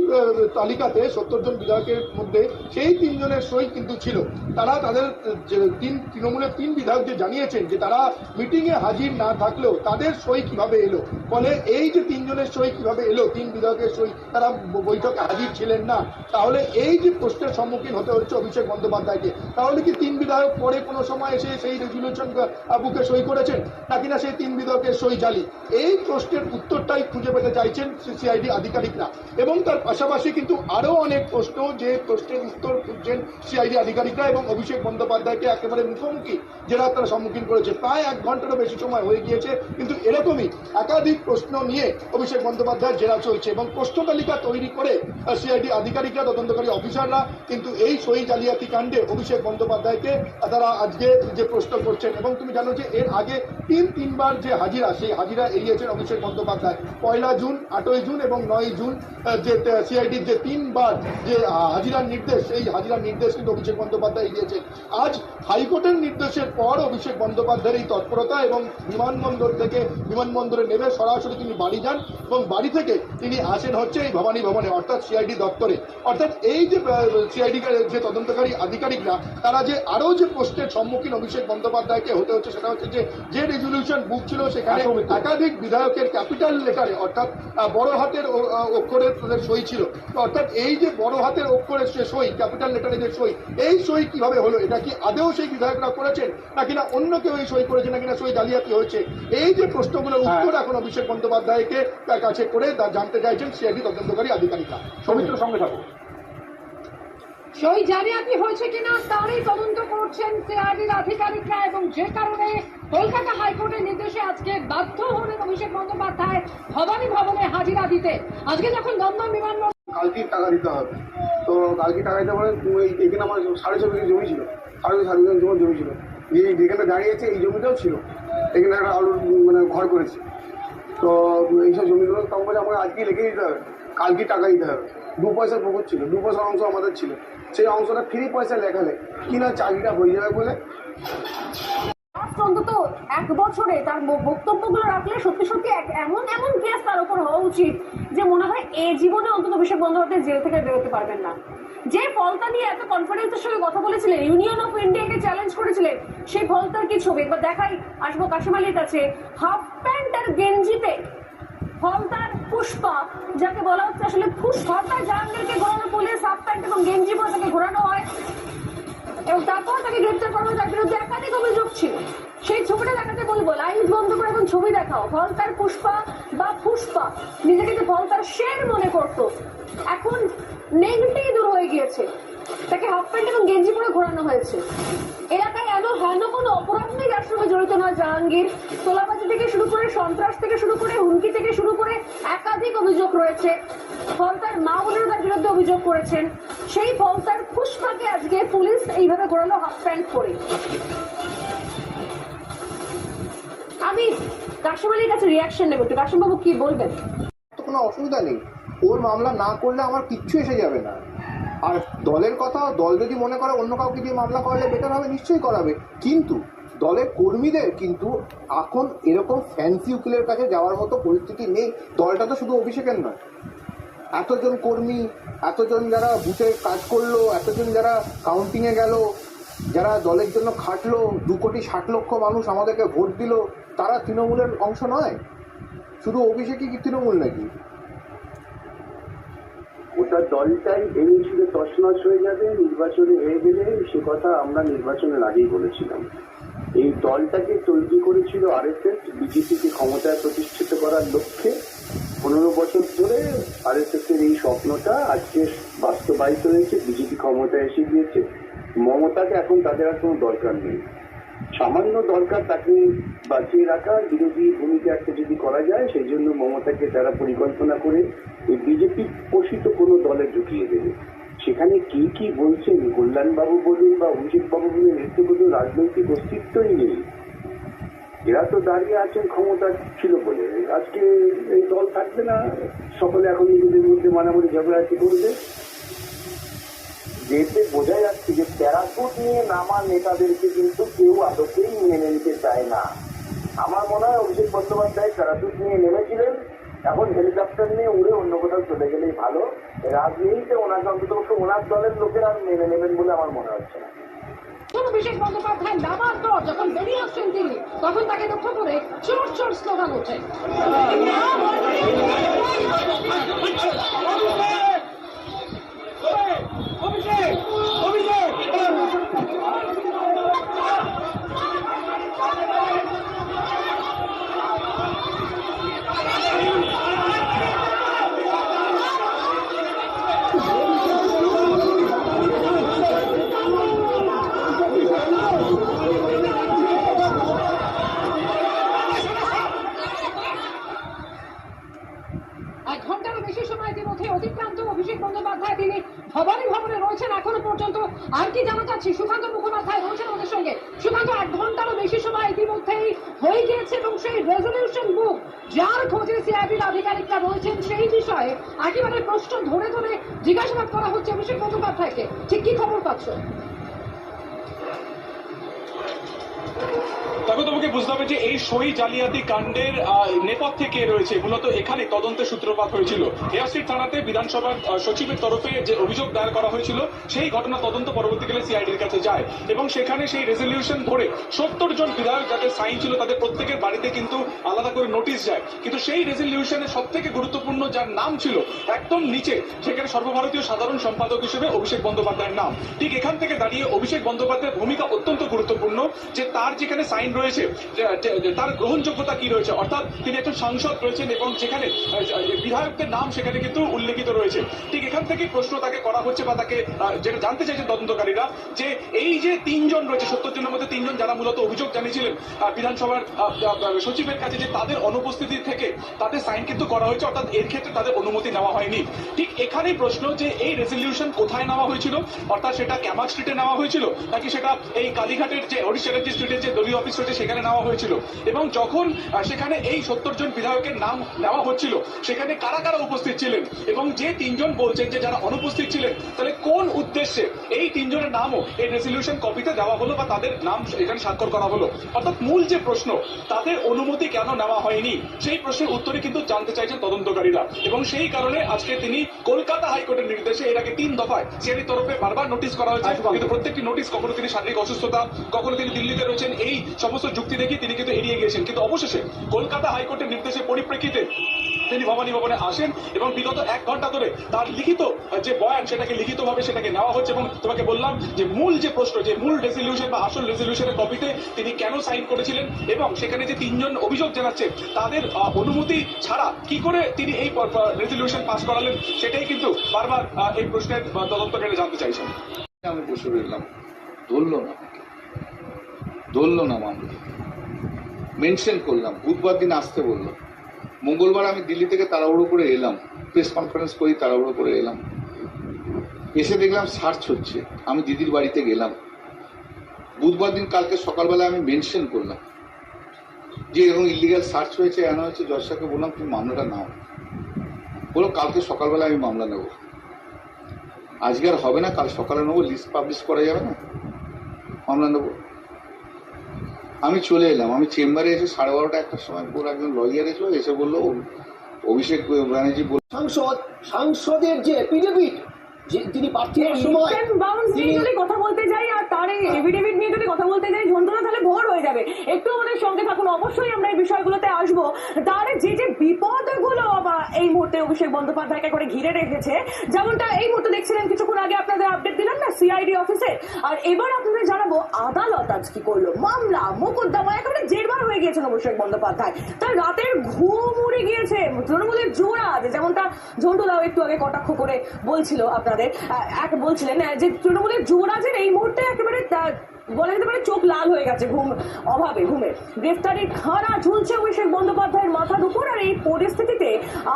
তালিকাতে 70 জন বিধায়কের মধ্যে সেই 3 জনের সই কিন্তু ছিল। তারা তাদের তৃণমূলের 3 বিধায়ক যে জানিয়েছেন যে তারা মিটিংয়ে হাজির না থাকলেও তাদের সই কিভাবে এলো। ফলে এই যে 3 জনের সই কিভাবে এলো, 3 বিধায়কের সই, তারা বৈঠকে হাজির ছিলেন না, তাহলে এই যে প্রশ্নের সম্মুখীন হতে হচ্ছে অভিষেক বন্দ্যোপাধ্যায়কে, তাহলে কি 3 বিধায়ক পরে কোনো সময় এসে সেই রেজলিউশন বুকে সই করেছেন, নাকি না সেই 3 বিধায়কের সই জালি? এই প্রশ্নের উত্তরটাই খুঁজে পেতে চাইছেন সিআইডি আধিকারিকরা। এবং তার পাশাপাশি পাশাপাশি কিন্তু আরও অনেক প্রশ্ন, যে প্রশ্নের উত্তর খুঁজছেন সিআইডি আধিকারিকরা এবং অভিষেক বন্দ্যোপাধ্যায়কে একেবারে মুখোমুখি জেরা তারা সম্মুখীন করেছে। প্রায় 1 ঘন্টারও বেশি সময় হয়ে গিয়েছে, কিন্তু এরকমই একাধিক প্রশ্ন নিয়ে অভিষেক বন্দ্যোপাধ্যায়ের জেরা চলছে এবং প্রশ্ন তালিকা তৈরি করে সিআইডি আধিকারিকরা, তদন্তকারী অফিসাররা কিন্তু এই সই জালিয়াতি কাণ্ডে অভিষেক বন্দ্যোপাধ্যায়কে তারা আজকে যে প্রশ্ন করছেন। এবং তুমি জানো যে এর আগে তিনবার যে হাজিরা, সেই হাজিরা এড়িয়েছেন অভিষেক বন্দ্যোপাধ্যায়। 1 জুন, 8 জুন এবং 9 জুন যে সিআইডির যে 3বার যে হাজিরার নির্দেশ, সেই হাজিরার নির্দেশ কিন্তু অভিষেক বন্দ্যোপাধ্যায় এড়িয়েছেন। আজ হাইকোর্টের নির্দেশের পর অভিষেক বন্দ্যোপাধ্যায়ের এই তৎপরতা এবং বিমানবন্দর থেকে বিমানবন্দরে নেমে সরাসরি তিনি বাড়ি যান এবং বাড়ি থেকে তিনি আসেন হচ্ছে এই ভবানী ভবনে, অর্থাৎ সিআইডি দপ্তরে। অর্থাৎ এই যে সিআইডি যে তদন্তকারী আধিকারিকরা, তারা যে আরও যে প্রশ্নের সম্মুখীন অভিষেক বন্দ্যোপাধ্যায়কে হতে হচ্ছে, সেটা হচ্ছে যে রেজলিউশন বুক ছিল সেখানে একাধিক বিধায়কের ক্যাপিটাল লেটারে, অর্থাৎ বড় হাতের অক্ষরের তাদের সই ছিল। অর্থাৎ এই যে বড় হাতের অক্ষরের যে সই, ক্যাপিটাল লেটারে যে সই, এই সই কিভাবে হলো? এটা কি আদেও সেই বিধায়করা করেছেন, নাকি না অন্য কেউ এই সই করেছে, নাকি না সই জালিয়াতি হয়েছে? এই যে প্রশ্নগুলোর উত্তর এখন অভিষেক বন্দ্যোপাধ্যায়কে তার কাছে করে জানতে চাইছেন সিআইডি তদন্তকারী আধিকারিকরা। সৌমিত্র, সঙ্গে থাকো। সই জালিয়াতি হয়েছে কিনা তারই তদন্ত করছেন সিআইডির আধিকারিকরা, এবং যে কারণে কলকাতা হাইকোর্টের নির্দেশে আজকে বাধ্য হলেন অভিষেক বন্দ্যোপাধ্যায় ভবানী ভবনে হাজিরা দিতে। আজকে যখন দমদম বিমানবন্দর কালকে টাকা দিতে হবে, তো কালকে টাকা দিতে পারে। এখানে আমার 6.5 বিঘা জমি ছিল, 6.5 বিঘা জমি ছিল, যেখানে দাঁড়িয়েছে এই জমিটাও ছিল, এখানে একটা আলুর ঘর করেছে। তো এইসব জমিগুলো তখন বলে আমাকে আজকেই লিখে দিতে হবে, কালকে টাকা দিতে হবে। 2 পয়সার পুকুর ছিল, 2 পয়সার অংশ আমাদের ছিল, সেই অংশটা ফ্রি পয়সা লেখালে কিনা চাকরিটা হয়ে যাবে বলে। অন্তত 1 বছরে তার বক্তব্যগুলো রাখলে সত্যি সত্যি এমন কেস তার উপর হওয়া উচিত যে মনে হয় এই জীবনে অন্তত অভিষেক বন্দ্যোপাধ্যায় জেল থেকে বেরোতে পারবেন না। যে ফলতা নিয়ে এত কনফিডেন্সের সঙ্গে কথা বলেছিলেন, ইউনিয়ন অফ ইন্ডিয়াকে চ্যালেঞ্জ করেছিলেন, সেই ফলতার কি ছবি একবার দেখাই আসবো কাশিম আলীর কাছে। হাফ প্যান্ট আর গেঞ্জিতে ফলতার পুষ্পা, যাকে বলা হচ্ছে আসলে ফলতার জাহাঙ্গীরকে ঘোরানো পুলিশ, হাফ প্যান্ট এবং গেঞ্জি পরে তাকে ঘোরানো হয় এবং তারপর তাকে গ্রেপ্তার করা হয়। তার বিরুদ্ধে একাধিক অভিযোগ ছিল। সেই ছবিটা দেখাতে বলবো, লাইন বন্ধ করে এখন ছবি দেখাও। ফলতার পুষ্পা বা পুষ্পা নিজেকে যে ফলতার শের মনে করতো, এখন নেগেটিভ দূর হয়ে গিয়েছে, তাকে হাফ প্যান্ট এবং গেঞ্জি পরে ঘোরানো হয়েছে। এলাকায় হেন কোনো অপরাধ নেই যার সঙ্গে জড়িত নয় জাহাঙ্গীর। তোলাবাজি থেকে শুরু করে, সন্ত্রাস থেকে শুরু করে, হুমকি থেকে শুরু করে একাধিক অভিযোগ রয়েছে। ফলতার মা বোনেরা তার বিরুদ্ধে অভিযোগ করেছেন। সেই ফলতার পুষ্পাকে আজকে পুলিশ এইভাবে ঘোরালো হাফ প্যান্ট পরে। আমি কাশিম আলীর কাছে রিয়াকশন নেব, একটু কাশিম বাবু কি বলবেন? তো কোনো অসুবিধা নেই, ওর মামলা না করলে আমার কিচ্ছু এসে যাবে না। আর দলের কথা, দল যদি মনে করে অন্য কাউকে দিয়ে মামলা করালে বেটার হবে, নিশ্চয়ই করাবে। কিন্তু দলের কর্মীদের কিন্তু এখন এরকম ফ্যান্সি উকিলের কাছে যাওয়ার মতো পরিস্থিতি নেই। দলটা তো শুধু অভিষেকের নয়, এতজন কর্মী, এতজন যারা বুথে কাজ করলো, এতজন যারা কাউন্টিংয়ে গেল, যারা দলের জন্য খাটলো, 2,60,00,000 মানুষ আমাদেরকে ভোট দিল, তারা তৃণমূলের অংশ নয়? শুধু অভিষেকই কি তৃণমূল নাকি? ওটা দলটাই ভেঙেছিল, তছনছ হয়ে যাবে নির্বাচনে হয়ে গেলে। সে কথা আমরা নির্বাচনের আগেই বলেছিলাম। এই দলটাকে তৈরি করেছিল আরএসএস, বিজেপিকে ক্ষমতায় প্রতিষ্ঠিত করার লক্ষ্যে। 15 বছর ধরে আরএসএস এর এই স্বপ্নটা আজকে বাস্তবায়িত হয়েছে, বিজেপি ক্ষমতায় এসে গিয়েছে। মমতাকে এখন তাদের আর কোনো দরকার নেই, সামান্য দরকার তাকে বাঁচিয়ে রাখা, বিরোধী ভূমিকা একটা যদি করা যায়, সেই জন্য মমতাকে তারা পরিকল্পনা করে এই বিজেপি পোষিত কোনো দলে ঢুকিয়ে দেবে। সেখানে কি কি বলছেন কল্যাণবাবু বলুন বা অভিষেক বাবু বলুন, এর তো কোনো রাজনৈতিক অস্তিত্বই নেই। এরা তো দাঁড়িয়ে আছেন ক্ষমতা ছিল বলে, আজকে এই দল থাকবে না, সকলে এখন নিজেদের মধ্যে মারামারি ঝগড়াঝাটি করবে। যেতে বোঝা যাচ্ছে যে প্যারাশুট নিয়ে নামা নেতাদেরকে কিন্তু কেউ আদতেই মেনে নিতে চায় না। আমার মনে হয় অভিষেক বন্দ্যোপাধ্যায় প্যারাশুট নিয়ে নেমেছিলেন, এখন হেলিকপ্টার নিয়ে উড়ে অন্য কোথাও চলে গেলেই ভালো। রাজনীতিতে ওনাকে অন্তত ওনার দলের লোকেরা মেনে নেবেন বলে আমার মনে হচ্ছে না। অভিষেক বন্দ্যোপাধ্যায় নামার পর যখন বেরিয়ে আসছেন তিনি, তখন তাকে লক্ষ্য করে চোর চোর স্লোগান ওঠে। অতিক্রান্ত অভিষেক বন্দ্যোপাধ্যায় তিনি ভবনে রয়েছেন এখনো পর্যন্ত। আর কি জানা যাচ্ছে, সুকান্ত মুখোপাধ্যায় রয়েছেন আমাদের সঙ্গে। সুকান্ত, 8 ঘন্টারও বেশি সময় ইতিমধ্যেই হয়ে গিয়েছে এবং সেই রেজলিউশন বুক যার খোঁজে সিআইডির আধিকারিকরা রয়েছেন সেই বিষয়ে একেবারে প্রশ্ন ধরে ধরে জিজ্ঞাসাবাদ করা হচ্ছে অভিষেক বন্দ্যোপাধ্যায়কে। ঠিক কি খবর পাচ্ছ? তবে তোমাকে বুঝতে হবে যে এই সই জালিয়াতি কাণ্ডের নেপথ্যে কে রয়েছে। মূলত এখানে তদন্তের সূত্রপাত হয়েছিল। হেয়ারস্ট্রিট থানাতে বিধানসভার সচিবের তরফে যে অভিযোগ দায়ের করা হয়েছিল সেই ঘটনা তদন্ত পরবর্তীকালে সিআইডির কাছে যায় এবং সেখানে সেই রেজলিউশন ধরে 70 জন বিধায়ক যাদের সাইন ছিল তাদের প্রত্যেকের বাড়িতে কিন্তু আলাদা করে নোটিশ যায়। কিন্তু সেই রেজলিউশনের সব থেকে গুরুত্বপূর্ণ যার নাম ছিল একদম নিচে, সেখানে সর্বভারতীয় সাধারণ সম্পাদক হিসেবে অভিষেক বন্দ্যোপাধ্যায়ের নাম। ঠিক এখান থেকে দাঁড়িয়ে অভিষেক বন্দ্যোপাধ্যায়ের ভূমিকা অত্যন্ত গুরুত্বপূর্ণ যে তার যেখানে সাইন রয়েছে তার গ্রহণযোগ্যতা কি রয়েছে, অর্থাৎ তিনি একজন সাংসদ রয়েছেন এবং যেখানে বিধায়কদের নাম সেখানে কিন্তু উল্লেখিত রয়েছে। ঠিক এখান থেকে প্রশ্ন তাকে করা হচ্ছে বা তাকে যেটা জানতে চাইছেন তদন্তকারীরা যে এই যে 3 জন রয়েছে, 70 জনের মধ্যে 3 জন যারা মূলত অভিযোগ জানিয়েছিলেন বিধানসভার সচিবের কাছে যে তাদের অনুপস্থিতি থেকে তাদের সাইন কিন্তু করা হয়েছে, অর্থাৎ এর ক্ষেত্রে তাদের অনুমতি নেওয়া হয়নি। ঠিক এখানেই প্রশ্ন যে এই রেজলিউশন কোথায় নেওয়া হয়েছিল, অর্থাৎ সেটা ক্যামাক স্ট্রিটে নেওয়া হয়েছিল নাকি সেটা এই কালীঘাটের যে ওড়িশার যে স্ট্রিটের যে দলীয় অফিস রয়েছে সেখানে নেওয়া হয়েছিল, এবং যখন সেখানে এই 70 জন বিধায়কের নাম নেওয়া হচ্ছিল সেখানে কারা কারা উপস্থিত ছিলেন, এবং যে 3 জন বলছেন যে যারা অনুপস্থিত ছিলেন তাহলে কোন উদ্দেশ্যে এই 3 জনের নামও এই রেজলিউশন কপিতে দেওয়া হলো বা তাদের নাম এখানে স্বাক্ষর করা হলো, অর্থাৎ মূল যে প্রশ্ন তাদের অনুমতি কেন নেওয়া হয়নি সেই প্রশ্নের উত্তরে কিন্তু জানতে চাইছেন তদন্তকারীরা। এবং সেই কারণে আজকে তিনি কলকাতা হাইকোর্টের নির্দেশে এর আগে 3 দফায় সিআইডির তরফে বারবার নোটিশ করা হয়েছে, কিন্তু প্রত্যেকটি নোটিশ কখনো তিনি শারীরিক অসুস্থতা, কখনো তিনি দিল্লিতে রয়েছেন, এই সমস্ত যুক্তি দেখিয়ে তিনি কিন্তু এড়িয়ে গিয়েছেন। কিন্তু অবশেষে কলকাতা হাইকোর্টের নির্দেশের পরিপ্রেক্ষিতে তিনি ভবনে আসেন এবং বিগত 1 ঘন্টা ধরে তার লিখিত যে বয়ান সেটাকে লিখিতভাবে সেটাকে নেওয়া হচ্ছে। এবং তোমাকে বললাম যে মূল যে প্রশ্ন, যে মূল রেজলিউশন বা আসল রেজলিউশনের কপিতে তিনি কেন সাইন করেছিলেন এবং সেখানে যে 3 জন অভিযোগ জানাচ্ছে তাদের অনুমতি ছাড়া কি করে তিনি এই রেজলিউশন পাস করালেন, সেটাই কিন্তু বারবার এই প্রশ্নের তদন্তকারী জানতে চাইছেন। আমি বসে রইলাম, ধরলো না মামলা, মেনশন করলাম, বুধবার দিন আসতে বললো, মঙ্গলবার আমি দিল্লি থেকে তাড়াহুড়ো করে এলাম, প্রেস কনফারেন্স করি, তাড়াহুড়ো করে এলাম, এসে দেখলাম সার্চ হচ্ছে, আমি দিদির বাড়িতে গেলাম, বুধবার দিন কালকে সকালবেলা আমি মেনশন করলাম যে এরকম ইলিগাল সার্চ হয়েছে, এমন হয়েছে। জজসাকে বললাম তুমি মামলাটা নাও, বলো কালকে সকালবেলা আমি মামলা নেব, আজকে আর হবে না, কাল সকালে নেবো, লিস্ট পাবলিশ করা যাবে না, মামলা নেবো। আমি চলে এলাম, আমি চেম্বারে এসে 12:30 1টার সময় পুরো একজন লয়ার এসে বললো অভিষেক ব্যানার্জি সাংসদের যে এফিডেভিট যে তিনি প্রার্থী হওয়ার সময় যদি কথা বলতে যাই আর তার এই এফিডেভিট নিয়ে যদি কথা বলতে যাই যন্ত্রণা তাহলে ভোর হয়ে যাবে। একটু আমাদের সঙ্গে থাকুন, অবশ্যই আমরা এই বিষয়গুলোতে আসবো। তার যে যে বিপদগুলো এই মুহূর্তে অভিষেক বন্দ্যোপাধ্যায়কে করে ঘিরে রেখেছে, যেমনটা এই মুহূর্তে দেখছিলেন কিছুক্ষণ আগে আপনাদের আপডেট দিলাম না সিআইডি অফিসে, আর এবার আপনাদের জানাবো আদালত আজ কি করলো। মামলা মোকদ্দমা একেবারে জেরবার হয়ে গিয়েছেন অভিষেক বন্দ্যোপাধ্যায়, তার রাতের ঘুম উড়ে গিয়েছে। তৃণমূলের জোরাজ, যেমনটা ঝন্টুদাও একটু আগে কটাক্ষ করে বলছিল আপনাদের, বলছিলেন যে তৃণমূলের যুবরাজের এই মুহূর্তে একেবারে বলা যেতে পারে চোখ লাল হয়ে গেছে ঘুমে। গ্রেফতারির খাড়া ঝুলছে অভিষেক বন্দ্যোপাধ্যায়ের মাথার উপর, আর এই পরিস্থিতিতে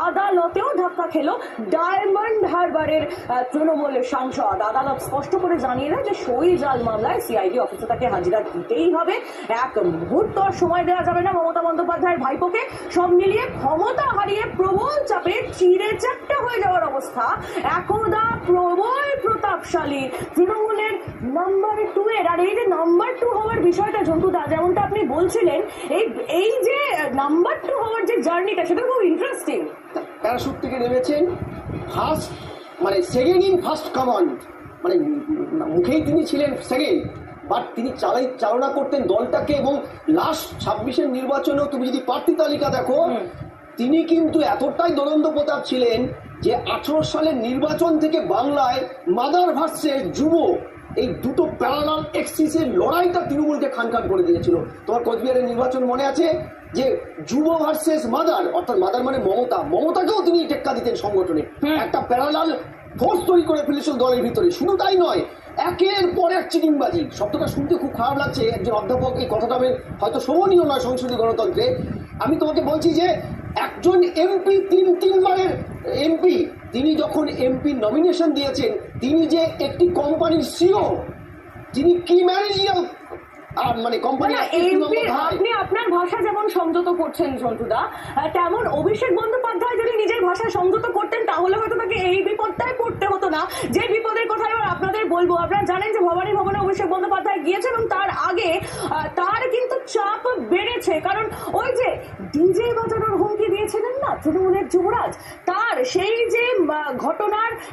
আদালতেও ধাক্কা খেলো ডায়মন্ড হারবারের তৃণমূলের সাংসদ। আদালত স্পষ্ট করে জানিয়ে দেয় যে সই জাল মামলায় সিআইডি অফিসে তাকে হাজিরা দিতেই হবে, এক মুহূর্ত সময় দেওয়া যাবে না মমতা বন্দ্যোপাধ্যায়ের ভাইপোকে। সব মিলিয়ে ক্ষমতা হারিয়ে প্রবল চাপে চিড়ে চ্যাপ্টা হয়ে যাওয়ার অবস্থা একদা প্রবল প্রতাপশালী তৃণমূলের নাম্বার 2 এর। আর এই যে নাম্বার 2 হওয়ার বিষয়টা ঝন্টুদা, যেমনটা আপনি বলছিলেন, এই যে নাম্বার 2 হওয়ার যে জার্নিটা সেটা খুব ইন্টারেস্টিং। প্যারাশুট থেকে নেমেছেন, ফার্স্ট মানে সেকেন্ড ইন ফার্স্ট কমান্ড, মানে মুখেই তিনি ছিলেন সেকেন্ড, বাট তিনি চালনা করতেন দলটাকে। এবং লাস্ট 26-এর নির্বাচনেও তুমি যদি প্রার্থী তালিকা দেখো, তিনি কিন্তু এতটাই দলন্দ প্রতাপ ছিলেন যে 18 সালের নির্বাচন থেকে বাংলায় মাদার ভার্সেস যুব, এই দুটো প্যারালাল এক্সিসের লড়াইটা তৃণমূলকে খান করে দিয়েছিল। তোমার কোচবিহারের নির্বাচন মনে আছে যে যুব ভার্সেস মাদার, অর্থাৎ মাদার মানে মমতাকেও তিনি টেক্কা দিতেন সংগঠনে, একটা প্যারালাল ফোর্স তৈরি করে ফেলেছিল দলের ভিতরে। শুধু তাই নয়, একের পর এক চিটিংবাজি। শব্দটা শুনতে খুব খারাপ লাগছে, একজন অধ্যাপক এই কথাটা হয়তো শোভনীয় নয় সংসদীয় গণতন্ত্রে। আমি তোমাকে বলছি যে একজন এমপি 3 বারের এমপি তিনি যখন এমপি নমিনেশন দিয়েছেন, তিনি যে একটি কোম্পানির সিও, তিনি কি ম্যানেজিয়াল মানে কোম্পানি আপনি আপনার ভাষা যেমন সংযত করছেন ঝন্টুদা, তেমন অভিষেক বন্দ্যোপাধ্যায় যদি নিজের ভাষায় সংযত করতেন তাহলে হয়তো তাকে এই বিপদটাই পড়তে হতো না, যে বিপদের কথা এবার আপনাদের বলবো। আপনারা জানেন যে ভবানী ভবনে অভিষেক বন্দ্যোপাধ্যায় গিয়েছেন এবং তার আগে তার কিন্তু চাপ বেড়েছে, কারণ ওই যে ডিজে বাজানোর হুমকি দিয়েছিলেন না তৃণমূলের যুবরাজ, তার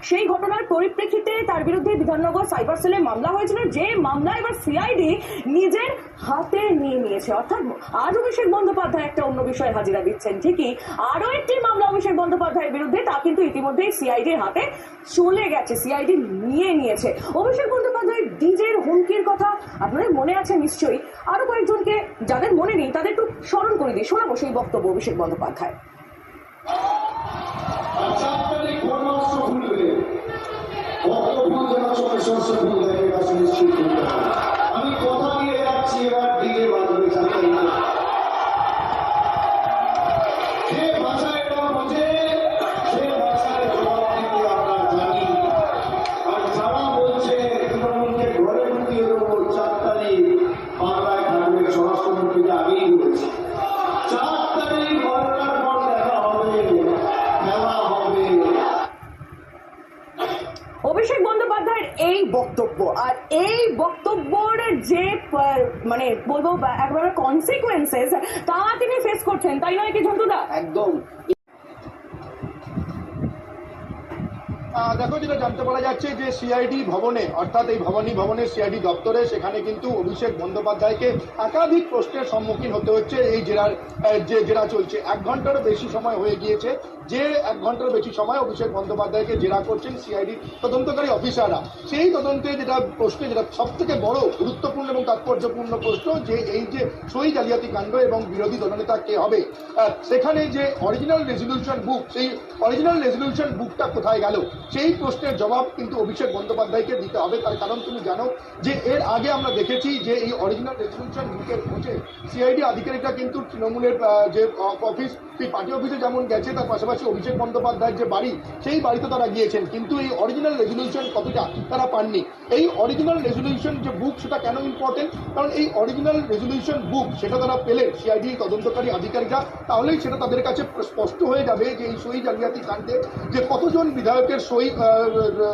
সেই ঘটনার পরিপ্রেক্ষিতে তার বিরুদ্ধে বিধাননগর সাইবার সেলে মামলা হয়েছিল, যে মামলা এবার সিআইডি নিজের হাতে নিয়ে নিয়েছে। অর্থাৎ আজ অভিষেক বন্দ্যোপাধ্যায় একটা অন্য বিষয়ে হাজিরা দিচ্ছেন ঠিকই, আরো একটি মামলা অভিষেক বন্দ্যোপাধ্যায়ের বিরুদ্ধে, তা কিন্তু ইতিমধ্যেই সিআইডির হাতে চলে গেছে, সিআইডি নিয়ে নিয়েছে। অভিষেক বন্দ্যোপাধ্যায়ের ডিজের হুমকির কথা আপনাদের মনে আছে নিশ্চয়ই, আরো কয়েকজনকে যাদের মনে নেই তাদের একটু স্মরণ করে দিই, শোনাবো সেই বক্তব্য অভিষেক বন্দ্যোপাধ্যায়। আমি কথা দিয়ে যাচ্ছি, এবার দিকে বাজবে চাকরি যে ভাষায় এটা বোঝে সে ভাষায় জবাব দিতে আমরা জানি। আর যারা বলছে তৃণমূলকে ঘরে ঢুকিয়ে দেবো 4 তারিখ বাংলায় থাকবে, স্বরাষ্ট্রমন্ত্রীকে আগেই বলেছে 4 তারিখ ঘরটার পর দেখা হবে, খেলা হবে। অভিষেক বন্দ্যোপাধ্যায়ের এই বক্তব্য, আর এই বক্তব্যের যে মানে বলবো একবারে কনসিকুয়েন্সেস তা তিনি ফেস করছেন, তাই নয় কি ঝন্টুদা? একদম। দেখো, যেটা জানতে পারা যাচ্ছে যে সিআইডি ভবনে, অর্থাৎ এই ভবানী ভবনের সিআইডি দপ্তরে, সেখানে কিন্তু অভিষেক বন্দ্যোপাধ্যায়কে একাধিক প্রশ্নের সম্মুখীন হতে হচ্ছে। এই জেরা চলছে 1 ঘন্টারও বেশি সময় হয়ে গিয়েছে, যে 1 ঘন্টার বেশি সময় অভিষেক বন্দ্যোপাধ্যায়কে জেরা করছেন সিআইডি তদন্তকারী অফিসাররা। সেই তদন্তে যেটা সব থেকে বড় গুরুত্বপূর্ণ এবং তাৎপর্যপূর্ণ প্রশ্ন, যে এই যে সই জালিয়াতি কাণ্ড এবং বিরোধী দলনেতা কে হবে, সেখানে যে অরিজিনাল রেজলিউশন বুক, সেই অরিজিনাল রেজলিউশন বুকটা কোথায় গেল, সেই প্রশ্নের জবাব কিন্তু অভিষেক বন্দ্যোপাধ্যায়কে দিতে হবে। তার কারণ তুমি জানো যে এর আগে আমরা দেখেছি যে এই অরিজিনাল রেজলিউশন বুকের খোঁজে সিআইডি আধিকারিকরা কিন্তু তৃণমূলের যে অফিস, সেই পার্টি অফিসে যেমন গেছে, তার পাশাপাশি অভিষেক বন্দ্যোপাধ্যায়ের যে বাড়ি, সেই বাড়িতে তারা গিয়েছেন, কিন্তু এই অরিজিনাল রেজলিউশন কপিটা তারা পাননি। এই অরিজিনাল রেজলিউশন যে বুক, সেটা কেন ইম্পর্টেন্ট? কারণ এই অরিজিনাল রেজলিউশন বুক সেটা তারা পেলে সিআইডি তদন্তকারী আধিকারিকরা, তাহলেই সেটা তাদের কাছে স্পষ্ট হয়ে যাবে যে এই সই জালিয়াতি কাণ্ডে যে কতজন বিধায়কের সই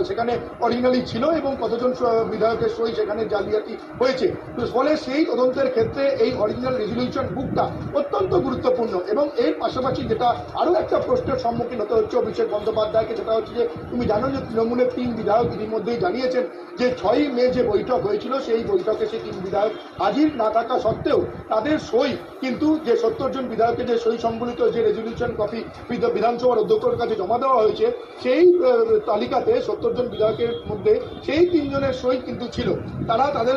সেখানে অরিজিনালি ছিল এবং কতজন বিধায়কের সই সেখানে জালিয়াতি হয়েছে। ফলে সেই তদন্তের ক্ষেত্রে এই অরিজিনাল রেজলিউশন বুকটা অত্যন্ত গুরুত্বপূর্ণ। এবং এর পাশাপাশি যেটা আরও একটা প্রশ্নের সম্মুখীন হতে হচ্ছে অভিষেক বন্দ্যোপাধ্যায়কে, সেটা হচ্ছে যে তুমি জানো যে তৃণমূলের 3 বিধায়ক ইতিমধ্যেই জানিয়েছেন যে 6ই মে যে বৈঠক হয়েছিল, সেই বৈঠকে সেই 3 বিধায়ক হাজির না থাকা সত্ত্বেও তাদের সই কিন্তু যে 70 জন বিধায়কের যে সই সম্বলিত যে রেজলিউশন কপি বিধানসভার অধ্যক্ষের কাছে জমা দেওয়া হয়েছে, সেই তালিকাতে 70 জন বিধায়কের মধ্যে সেই 3 জনের সই কিন্তু ছিল। তারা তাদের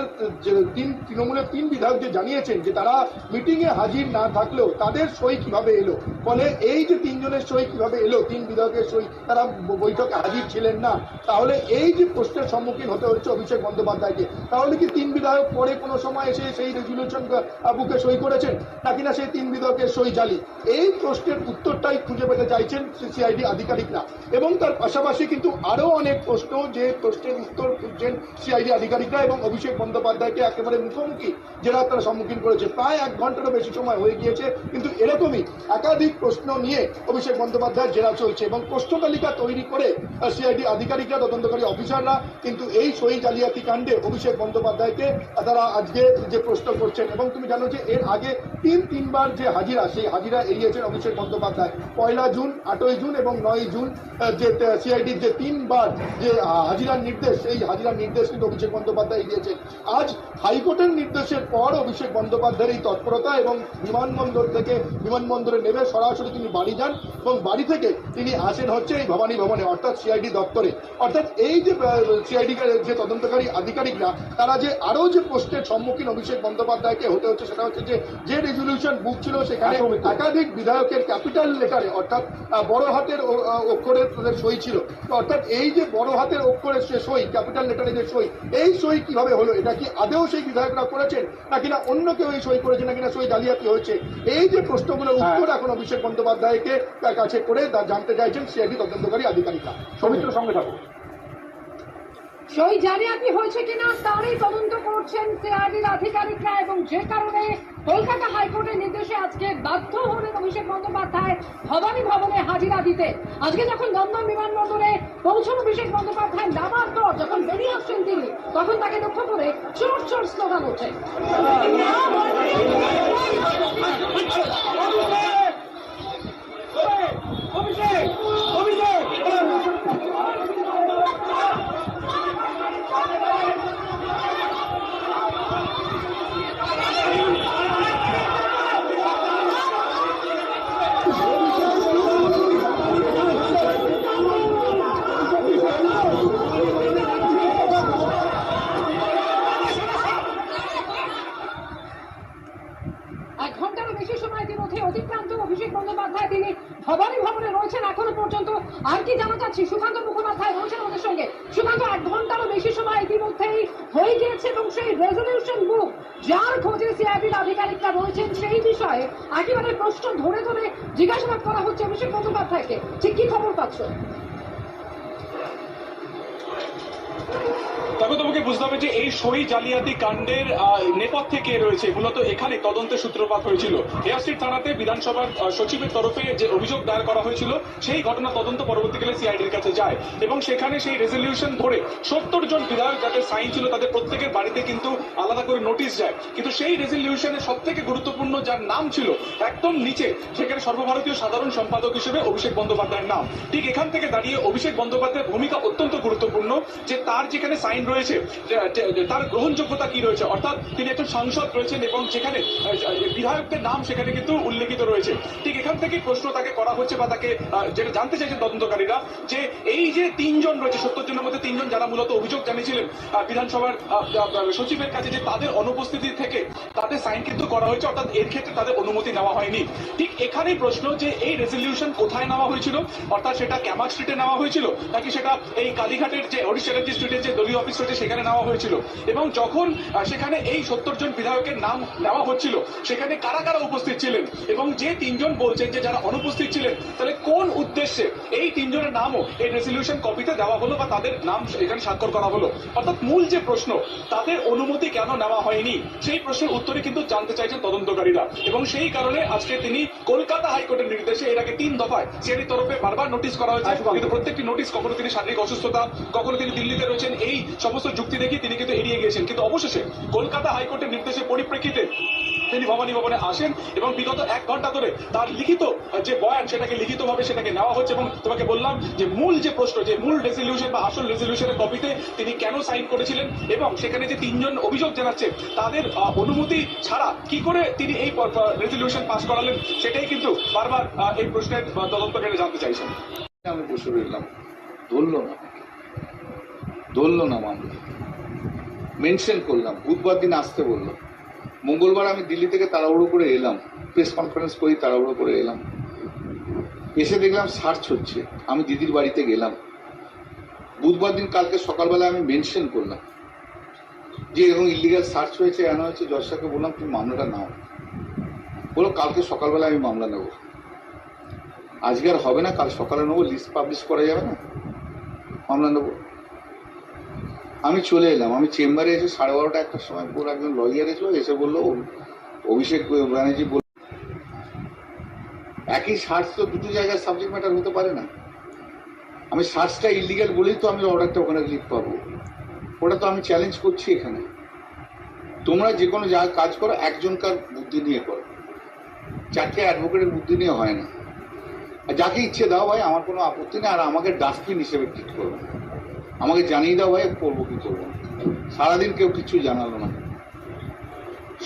তৃণমূলের 3 বিধায়ক যে জানিয়েছেন যে তারা মিটিংয়ে হাজির না থাকলেও তাদের সই কিভাবে এলো, ফলে এই যে 3 জনের সই কিভাবে এলো, 3 বিধায়কের সই, তারা বৈঠকে হাজির ছিলেন না, তাহলে এই যে প্রশ্নের সম্মুখীন হতে হচ্ছে অভিষেক বন্দ্যোপাধ্যায়কে, তাহলে কি 3 বিধায়ক পরে কোনো সময় এসে সেই রেজলিউশন বুকে সই করেছেন, নাকি না সেই 3 বিধায়কের সই জালি? এই প্রশ্নের উত্তরটাই খুঁজে পেতে চাইছেন সিআইডি আধিকারিকরা। এবং তার পাশাপাশি কিন্তু আরো অনেক প্রশ্ন, যে প্রশ্নের উত্তর খুঁজছেন সিআইডি আধিকারিকরা, এবং অভিষেক বন্দ্যোপাধ্যায়কে একেবারে মুখোমুখি জেরা তারা সম্মুখীন করেছে। প্রায় 1 ঘন্টারও বেশি সময় হয়ে গিয়েছে, কিন্তু এরকমই একাধিক প্রশ্ন নিয়ে অভিষেক বন্দ্যোপাধ্যায়ের জেরা চলছে এবং প্রশ্ন তালিকা তৈরি করে সিআইডি আধিকারিকরা, তদন্তকারী অফিসাররা কিন্তু এই সই জালিয়াতি কাণ্ডে অভিষেক বন্দ্যোপাধ্যায়কে তারা আজকে যে প্রশ্ন করছেন। এবং তুমি জানো যে এর আগে 3বার যে হাজিরা, সেই হাজিরা এড়িয়েছেন অভিষেক বন্দ্যোপাধ্যায়। 1 জুন, 8 জুন এবং 9 জুন যে সিআইডির যে 3বার যে হাজিরার নির্দেশ, সেই হাজিরার নির্দেশ কিন্তু অভিষেক বন্দ্যোপাধ্যায় এড়িয়েছেন। আজ হাইকোর্টের নির্দেশের পর অভিষেক বন্দ্যোপাধ্যায়ের এই তৎপরতা, এবং বিমানবন্দরে নেমে সরাসরি তিনি বাড়ি যান এবং বাড়ি থেকে তিনি আসেন হচ্ছে এই ভবানী ভবনে, অর্থাৎ সিআইডি দপ্তরে। অর্থাৎ এই যে সিআইডি যে তদন্তকারী আধিকারিকরা, তারা যে আরো যে প্রশ্নের সম্মুখীন অভিষেক বন্দ্যোপাধ্যায়কে হতে হচ্ছে, সেটা হচ্ছে যে রেজলিউশন বুক ছিল, সেখানে একাধিক বিধায়কের ক্যাপিটাল লেটারে, অর্থাৎ বড় হাতের অক্ষরে তাদের সই ছিল। অর্থাৎ এই যে বড় হাতের অক্ষরের যে সই, ক্যাপিটাল লেটারে যে সই, এই সই কিভাবে হলো? এটা কি আদেও সেই বিধায়করা করেছেন, নাকি না অন্য কেউ এই সই করেছে, নাকি না সই জালিয়াতি হয়েছে? এই যে প্রশ্নগুলোর উত্তর এখন অভিষেক বন্দ্যোপাধ্যায়কে কাছে করে তা জানতে চাইছেন সিআইডি তদন্তকারী আধিকারিকরা। সৌমিত্র সঙ্গে থাকুন। সই জালিয়াতি হয়েছে কিনা তারই তদন্ত করছেন সিআইডির আধিকারিকরা, এবং যে কারণে কলকাতা হাইকোর্টের নির্দেশে আজকে বাধ্য হলেন অভিষেক বন্দ্যোপাধ্যায় ভবানী ভবনে হাজিরা দিতে। আজকে যখন দমদম বিমানবন্দরে পৌঁছন অভিষেক বন্দ্যোপাধ্যায়, নামার পর যখন বেরিয়ে আসছেন তিনি, তখন তাকে লক্ষ্য করে চোর চোর স্লোগান ওঠে। এক ঘন্টারও বেশি সময় ইতিমধ্যে অতিক্রান্ত অভিষেক বন্দ্যোপাধ্যায় তিনি ভবানী ভবনে রয়েছেন এখনো পর্যন্ত। আর কি জানা যাচ্ছে, সুকান্ত মুখোপাধ্যায় রয়েছেন আমাদের সঙ্গে। সুকান্ত, 1 ঘন্টারও বেশি সময় ইতিমধ্যেই হয়ে গিয়েছে, এবং সেই রেজলিউশন বুক যার খোঁজে সিআইডির আধিকারিকরা রয়েছেন সেই বিষয়ে একেবারে প্রশ্ন ধরে ধরে জিজ্ঞাসাবাদ করা হচ্ছে অভিষেক বন্দ্যোপাধ্যায়কে। ঠিক কি খবর পাচ্ছ? তবে তোমাকে বুঝতে হবে যে এই সই জালিয়াতি কাণ্ডের নেপথ্যে কে রয়েছে, মূলত এখানে তদন্তের সূত্রপাত হয়েছিল। হেয়ারস্ট্রিট থানাতে বিধানসভার সচিবের তরফে যে অভিযোগ দায়ের করা হয়েছিল সেই ঘটনা তদন্ত পরবর্তীকালে সিআইডির কাছে যায়, এবং সেখানে সেই রেজলিউশন ধরে 70 জন বিধায়ক যাদের সাইন ছিল তাদের প্রত্যেকের বাড়িতে কিন্তু আলাদা করে নোটিশ যায়। কিন্তু সেই রেজলিউশনে সব থেকে গুরুত্বপূর্ণ যার নাম ছিল একদম নিচে, সেখানে সর্বভারতীয় সাধারণ সম্পাদক হিসেবে অভিষেক বন্দ্যোপাধ্যায়ের নাম। ঠিক এখান থেকে দাঁড়িয়ে অভিষেক বন্দ্যোপাধ্যায়ের ভূমিকা অত্যন্ত গুরুত্বপূর্ণ, যে তার যেখানে সাইন রয়েছে তার গ্রহণযোগ্যতা কি রয়েছে, অর্থাৎ তিনি একজন সাংসদ রয়েছেন এবং যেখানে বিধায়কদের নাম সেখানে কিন্তু উল্লেখিত রয়েছে। ঠিক এখান থেকে প্রশ্ন তাকে করা হচ্ছে বা তাকে যেটা জানতে চাইছেন তদন্তকারীরা, যে এই যে 3 জন রয়েছে, 70 জনের মধ্যে 3 জন যারা মূলত অভিযোগ জানিয়েছিলেন বিধানসভার সচিবের কাছে, যে তাদের অনুপস্থিতি থেকে তাদের সাইন কিন্তু করা হয়েছে, অর্থাৎ এর ক্ষেত্রে তাদের অনুমতি নেওয়া হয়নি। ঠিক এখানেই প্রশ্ন যে এই রেজলিউশন কোথায় নেওয়া হয়েছিল, অর্থাৎ সেটা ক্যামাক স্ট্রিটে নেওয়া হয়েছিল নাকি সেটা এই কালীঘাটের যে ওড়িশা স্ট্রিটের যে দলীয় অফিস রয়েছে সেখানে নেওয়া হয়েছিল, এবং যখন সেখানে এই 70 জন বিধায়কের নাম নেওয়া হচ্ছিল সেখানে কারা কারা উপস্থিত ছিলেন, এবং যে 3 জন বলছেন যে যারা অনুপস্থিত ছিলেন, তাহলে কোন উদ্দেশ্যে এই 3 জনের নামও এই রেজলিউশন কপিতে দেওয়া হলো বা তাদের নাম এখানে স্বাক্ষর করা হলো, অর্থাৎ মূল যে প্রশ্ন তাদের অনুমতি কেন নেওয়া হয়নি সেই প্রশ্নের উত্তরে কিন্তু জানতে চাইছেন তদন্তকারীরা। এবং সেই কারণে আজকে তিনি কলকাতা হাইকোর্টের নির্দেশে এর আগে 3 দফায় সিআইডির তরফে বারবার নোটিশ করা হয়েছে, কিন্তু প্রত্যেকটি নোটিশ কখনো তিনি শারীরিক অসুস্থতা, কখনো তিনি দিল্লিতে রয়েছেন, এই সমস্ত যুক্তি দেখি তিনি কিন্তু এড়িয়ে গিয়েছেন। কিন্তু অবশেষে কলকাতা হাইকোর্টের নির্দেশের পরিপ্রেক্ষিতে তিনি ভবানী ভবনে আসেন, এবং বিগত 1 ঘন্টা ধরে তার লিখিত যে বয়ান সেটাকে লিখিতভাবে সেটাকে নেওয়া হচ্ছে। এবং তোমাকে বললাম যে মূল যে প্রশ্ন, যে মূল রেজলিউশন বা আসল রেজলিউশনের কপিতে তিনি কেন সাইন করেছিলেন, এবং সেখানে যে 3 জন অভিযোগ জানাচ্ছে তাদের অনুমতি ছাড়া কি করে তিনি এই রেজলিউশন পাস করালেন, সেটাই কিন্তু বারবার এই প্রশ্নের তদন্তকারী জানতে চাইছেন। আমি বসে রইলাম, ধরলো না মানুষ, মেনশন করলাম, বুধবার দিন আসতে বললো, মঙ্গলবার আমি দিল্লি থেকে তাড়াহুড়ো করে এলাম, প্রেস কনফারেন্স করি তাড়াহুড়ো করে এলাম, এসে দেখলাম সার্চ হচ্ছে, আমি দিদির বাড়িতে গেলাম। বুধবার দিন কালকে সকালবেলা আমি মেনশন করলাম যে এরকম ইলিগাল সার্চ হয়েছে, এনা হয়েছে। জজটাকে বললাম তুমি মামলাটা নাও, বলো কালকে সকালবেলা আমি মামলা নেব। আজকে আর হবে না, কাল সকালে নেবো, লিস্ট পাবলিশ করা যাবে না, মামলা নেবো। আমি চলে এলাম, আমি চেম্বারে এসে 12:30 1টার সময় পুরো একজন লয়ার এসে বললো অভিষেক ব্যানার্জি বলল, একই সার্চ তো দুটো জায়গায় সাবজেক্ট ম্যাটার হতে পারে না। আমি সার্চটা ইলিগাল বলেই তো আমি অর্ডারটা ওখানে লিখ পাবো, ওটা তো আমি চ্যালেঞ্জ করছি এখানে। তোমরা যে কোনো জায়গায় কাজ করো একজনকার বুদ্ধি নিয়ে করো, 4টে অ্যাডভোকেটের বুদ্ধি নিয়ে হয় না। আর যাকে ইচ্ছে দাও ভাই, আমার কোনো আপত্তি নেই, আর আমাকে ডাস্টবিন হিসেবে ট্রিট করবো, আমাকে জানিয়ে দাও ভাই করবো কি করবো। সারাদিন কেউ কিছু জানালো না,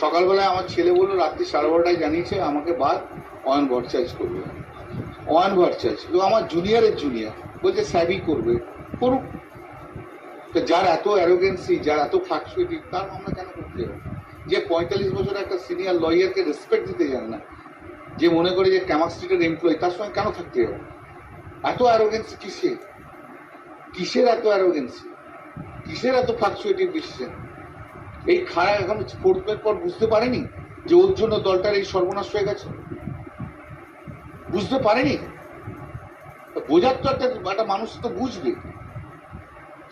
সকালবেলায় আমার ছেলে বললো রাত্রি 12:30টায় জানিয়েছে আমাকে বাদ অয়ন ভট্টাচার্য করবে, অয়ন ভট্টাচার্য তো আমার জুনিয়রের জুনিয়র, বলছে স্যাবি করবে, করুক। যার এত অ্যারোগেন্সি, যার এত ফ্লাকচুয়েটিভ, তার মামলা কেন করতে হবে? যে 45 বছর একটা সিনিয়র লয়ারকে রেসপেক্ট দিতে জানে না, যে মনে করে যে ক্যামাক স্ট্রিটের এমপ্লয়ি, তার সঙ্গে কেন থাকতে হবে? এত অ্যারোগেন্সি কিসের? কিসের এত অ্যারোগেন্সি? কিসের এত ফ্লাকচুয়েটিভ ডিসিশন? এই খাড়া এখন স্পোর্টসম্যান পর বুঝতে পারেনি যে ওর জন্য দলটার এই সর্বনাশ হয়ে গেছে, বুঝতে পারেনি। বোঝার তো একটা মানুষ তো বুঝবে।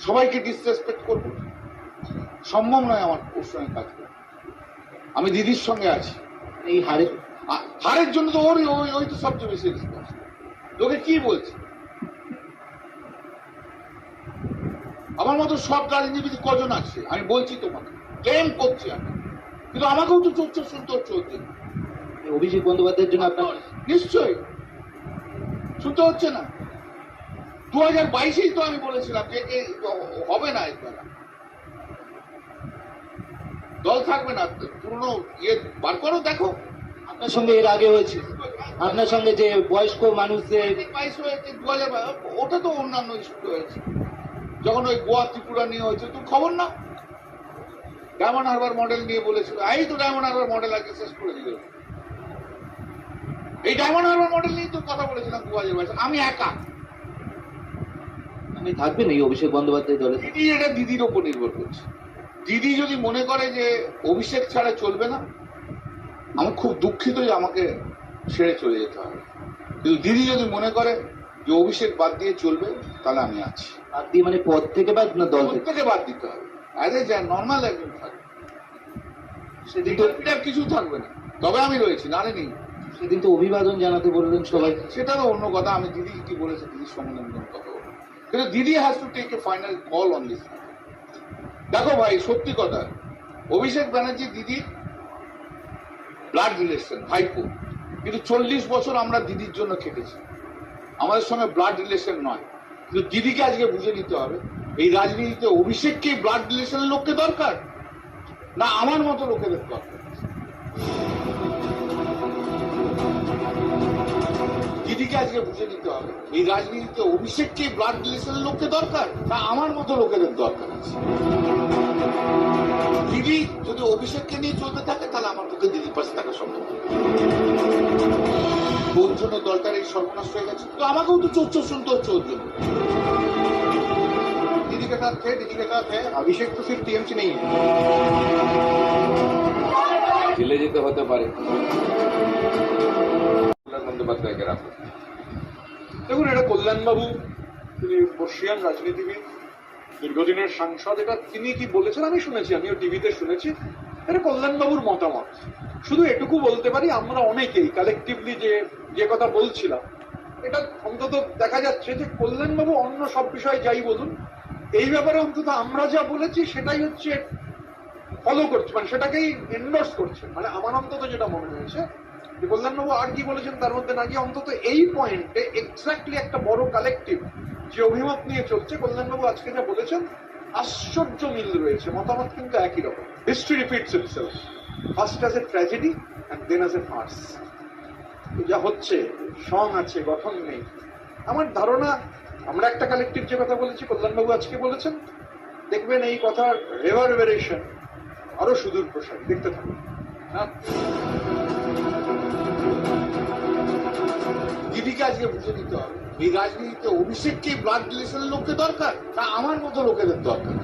সবাইকে ডিসরেসপেক্ট করবো সম্ভব নয় আমার ওর সঙ্গে কাজ করা। আমি দিদির সঙ্গে আছি। এই হারের জন্য তো ওই তো সবচেয়ে বেশি রেসপন্সিবল। তোকে কি বলছে? আমার মতো সব রাজনীতিবিদ কজন আছে আমি বলছি তোমাকে, ক্লেম করছি আমি, কিন্তু আমাকেও তো চোখ শুনতে হচ্ছে ওর জন্য। অভিষেক বন্দ্যোপাধ্যায়ের জন্য আপনার নিশ্চয়ই শুনতে হচ্ছে না। 2022-এই তো আমি বলেছিলাম যে হবে না, এর দল থাকবে না, পুরনো ইয়ে বার করো, দেখো। আপনার সঙ্গে এর আগে হয়েছে, আপনার সঙ্গে যে বয়স্ক মানুষদের 22 হয়েছে, 2000 ওটা তো অন্যান্য ইস্যু হয়েছে। যখন ওই গোয়া ত্রিপুরা নিয়ে হয়েছে, তুমি খবর না? ডায়মন্ড হারবার মডেল নিয়ে বলেছিল, এই তো ডায়মন্ড হারবার মডেল আগে শেষ করে দিল। এই ডায়মন্ড হারবার মডেল নিয়ে তো কথা বলেছিলাম 2022। আমি একা। আপনি থাকবেন এই অভিষেক বন্দ্যোপাধ্যায় দলে? এটা দিদির ওপর নির্ভর করছে। দিদি যদি মনে করে যে অভিষেক ছাড়া চলবে না, আমি খুব দুঃখিত যে আমাকে ছেড়ে চলে যেতে হবে। কিন্তু দিদি যদি মনে করে যে অভিষেক বাদ দিয়ে চলবে, তাহলে আমি আছি। বাদ দিয়ে মানে পদ থেকে বাদ না দল থেকে বাদ দিতে হবে। অ্যাজ এ নর্মাল একজন থাকবে, সেদিন কিছু থাকবে না, তবে আমি রয়েছি, নারে নেই। সেদিন তো অভিবাদন জানাতে বললেন সবাই। সেটা তো অন্য কথা, আমি দিদি কি বলেছে দিদির সম্বন্ধে আমি কথা বলবো, কিন্তু দিদি has to take a final call on this. দেখো ভাই, সত্যি কথা, অভিষেক ব্যানার্জি দিদি ব্লাড রিলেশন, ভাইপো, কিন্তু 40 বছর আমরা দিদির জন্য খেটেছি, আমাদের সঙ্গে ব্লাড রিলেশন নয়। কিন্তু দিদিকে আজকে বুঝে নিতে হবে, এই রাজনীতিতে অভিষেককে ব্লাড রিলেশনের লোককে দরকার না আমার মতো লোকেদের দরকার। দিদিকে আজকে বুঝে নিতে হবে, এই রাজনীতিতে অভিষেককে ব্লাড রিলেশনের লোককে দরকার না আমার মতো লোকেদের দরকার আছে। দিদি যদি অভিষেককে নিয়ে চলতে থাকে, তাহলে আমার পক্ষে দিদির পাশে থাকা সম্ভব। ওর জন্য দলটার এই সর্বনাশ হয়ে গেছে, তো আমাকেও তো চোখ শুনতে হচ্ছে ওর জন্য। दीदी के साथ है अभिषेक तो सिर्फ टीएमसी नहीं है, জেলে যেতে হতে পারে বন্দ্যোপাধ্যায়কে রাখো। দেখুন, এটা কল্যাণবাবু, তিনি বর্ষিয়ান রাজনীতিবিদ, দীর্ঘদিনের সাংসদ। এটা তিনি কি বলেছেন আমি শুনেছি, আমিও টিভিতে শুনেছি। এটা কল্যাণবাবুর মতামত। শুধু এটুকু বলতে পারি, আমরা অনেকেই কালেকটিভলি যে কথা বলছিলাম, এটা অন্তত দেখা যাচ্ছে যে কল্যাণবাবু অন্য সব বিষয়ে যাই বলুন, এই ব্যাপারে অন্তত আমরা যা বলেছি সেটাই হচ্ছে ফলো করছে, মানে সেটাকেই এন্ডোর্স করছে। মানে আমার অন্তত যেটা মনে হয়েছে যে কল্যাণবাবু আর কি বলেছেন তার মধ্যে না গিয়ে অন্তত এই পয়েন্টে এক্স্যাক্টলি একটা বড় কালেকটিভ যে অভিমত নিয়ে চলছে, কল্যাণবাবু আজকে যা বলেছেন আশ্চর্য মিল রয়েছে, মতামত কিন্তু একই রকম। History repeats itself, first as a tragedy and then as a farce. যা হচ্ছে, সং আছে, গঠন নেই। আমার ধারণা আমরা একটা কালেকটিভ যে কথা বলেছি, কল্যাণবাবু আজকে বলেছেন, দেখবেন এই কথার রেভারবেরেশন আরো সুদূর প্রসারী। দেখতে থাকুন। দিদিকে আজকে বুঝে নিতে হবে, এই রাজনীতিতে অভিষেককে ব্লাড রিলেশনের লোককে দরকার না আমার মতো লোকেদের দরকার।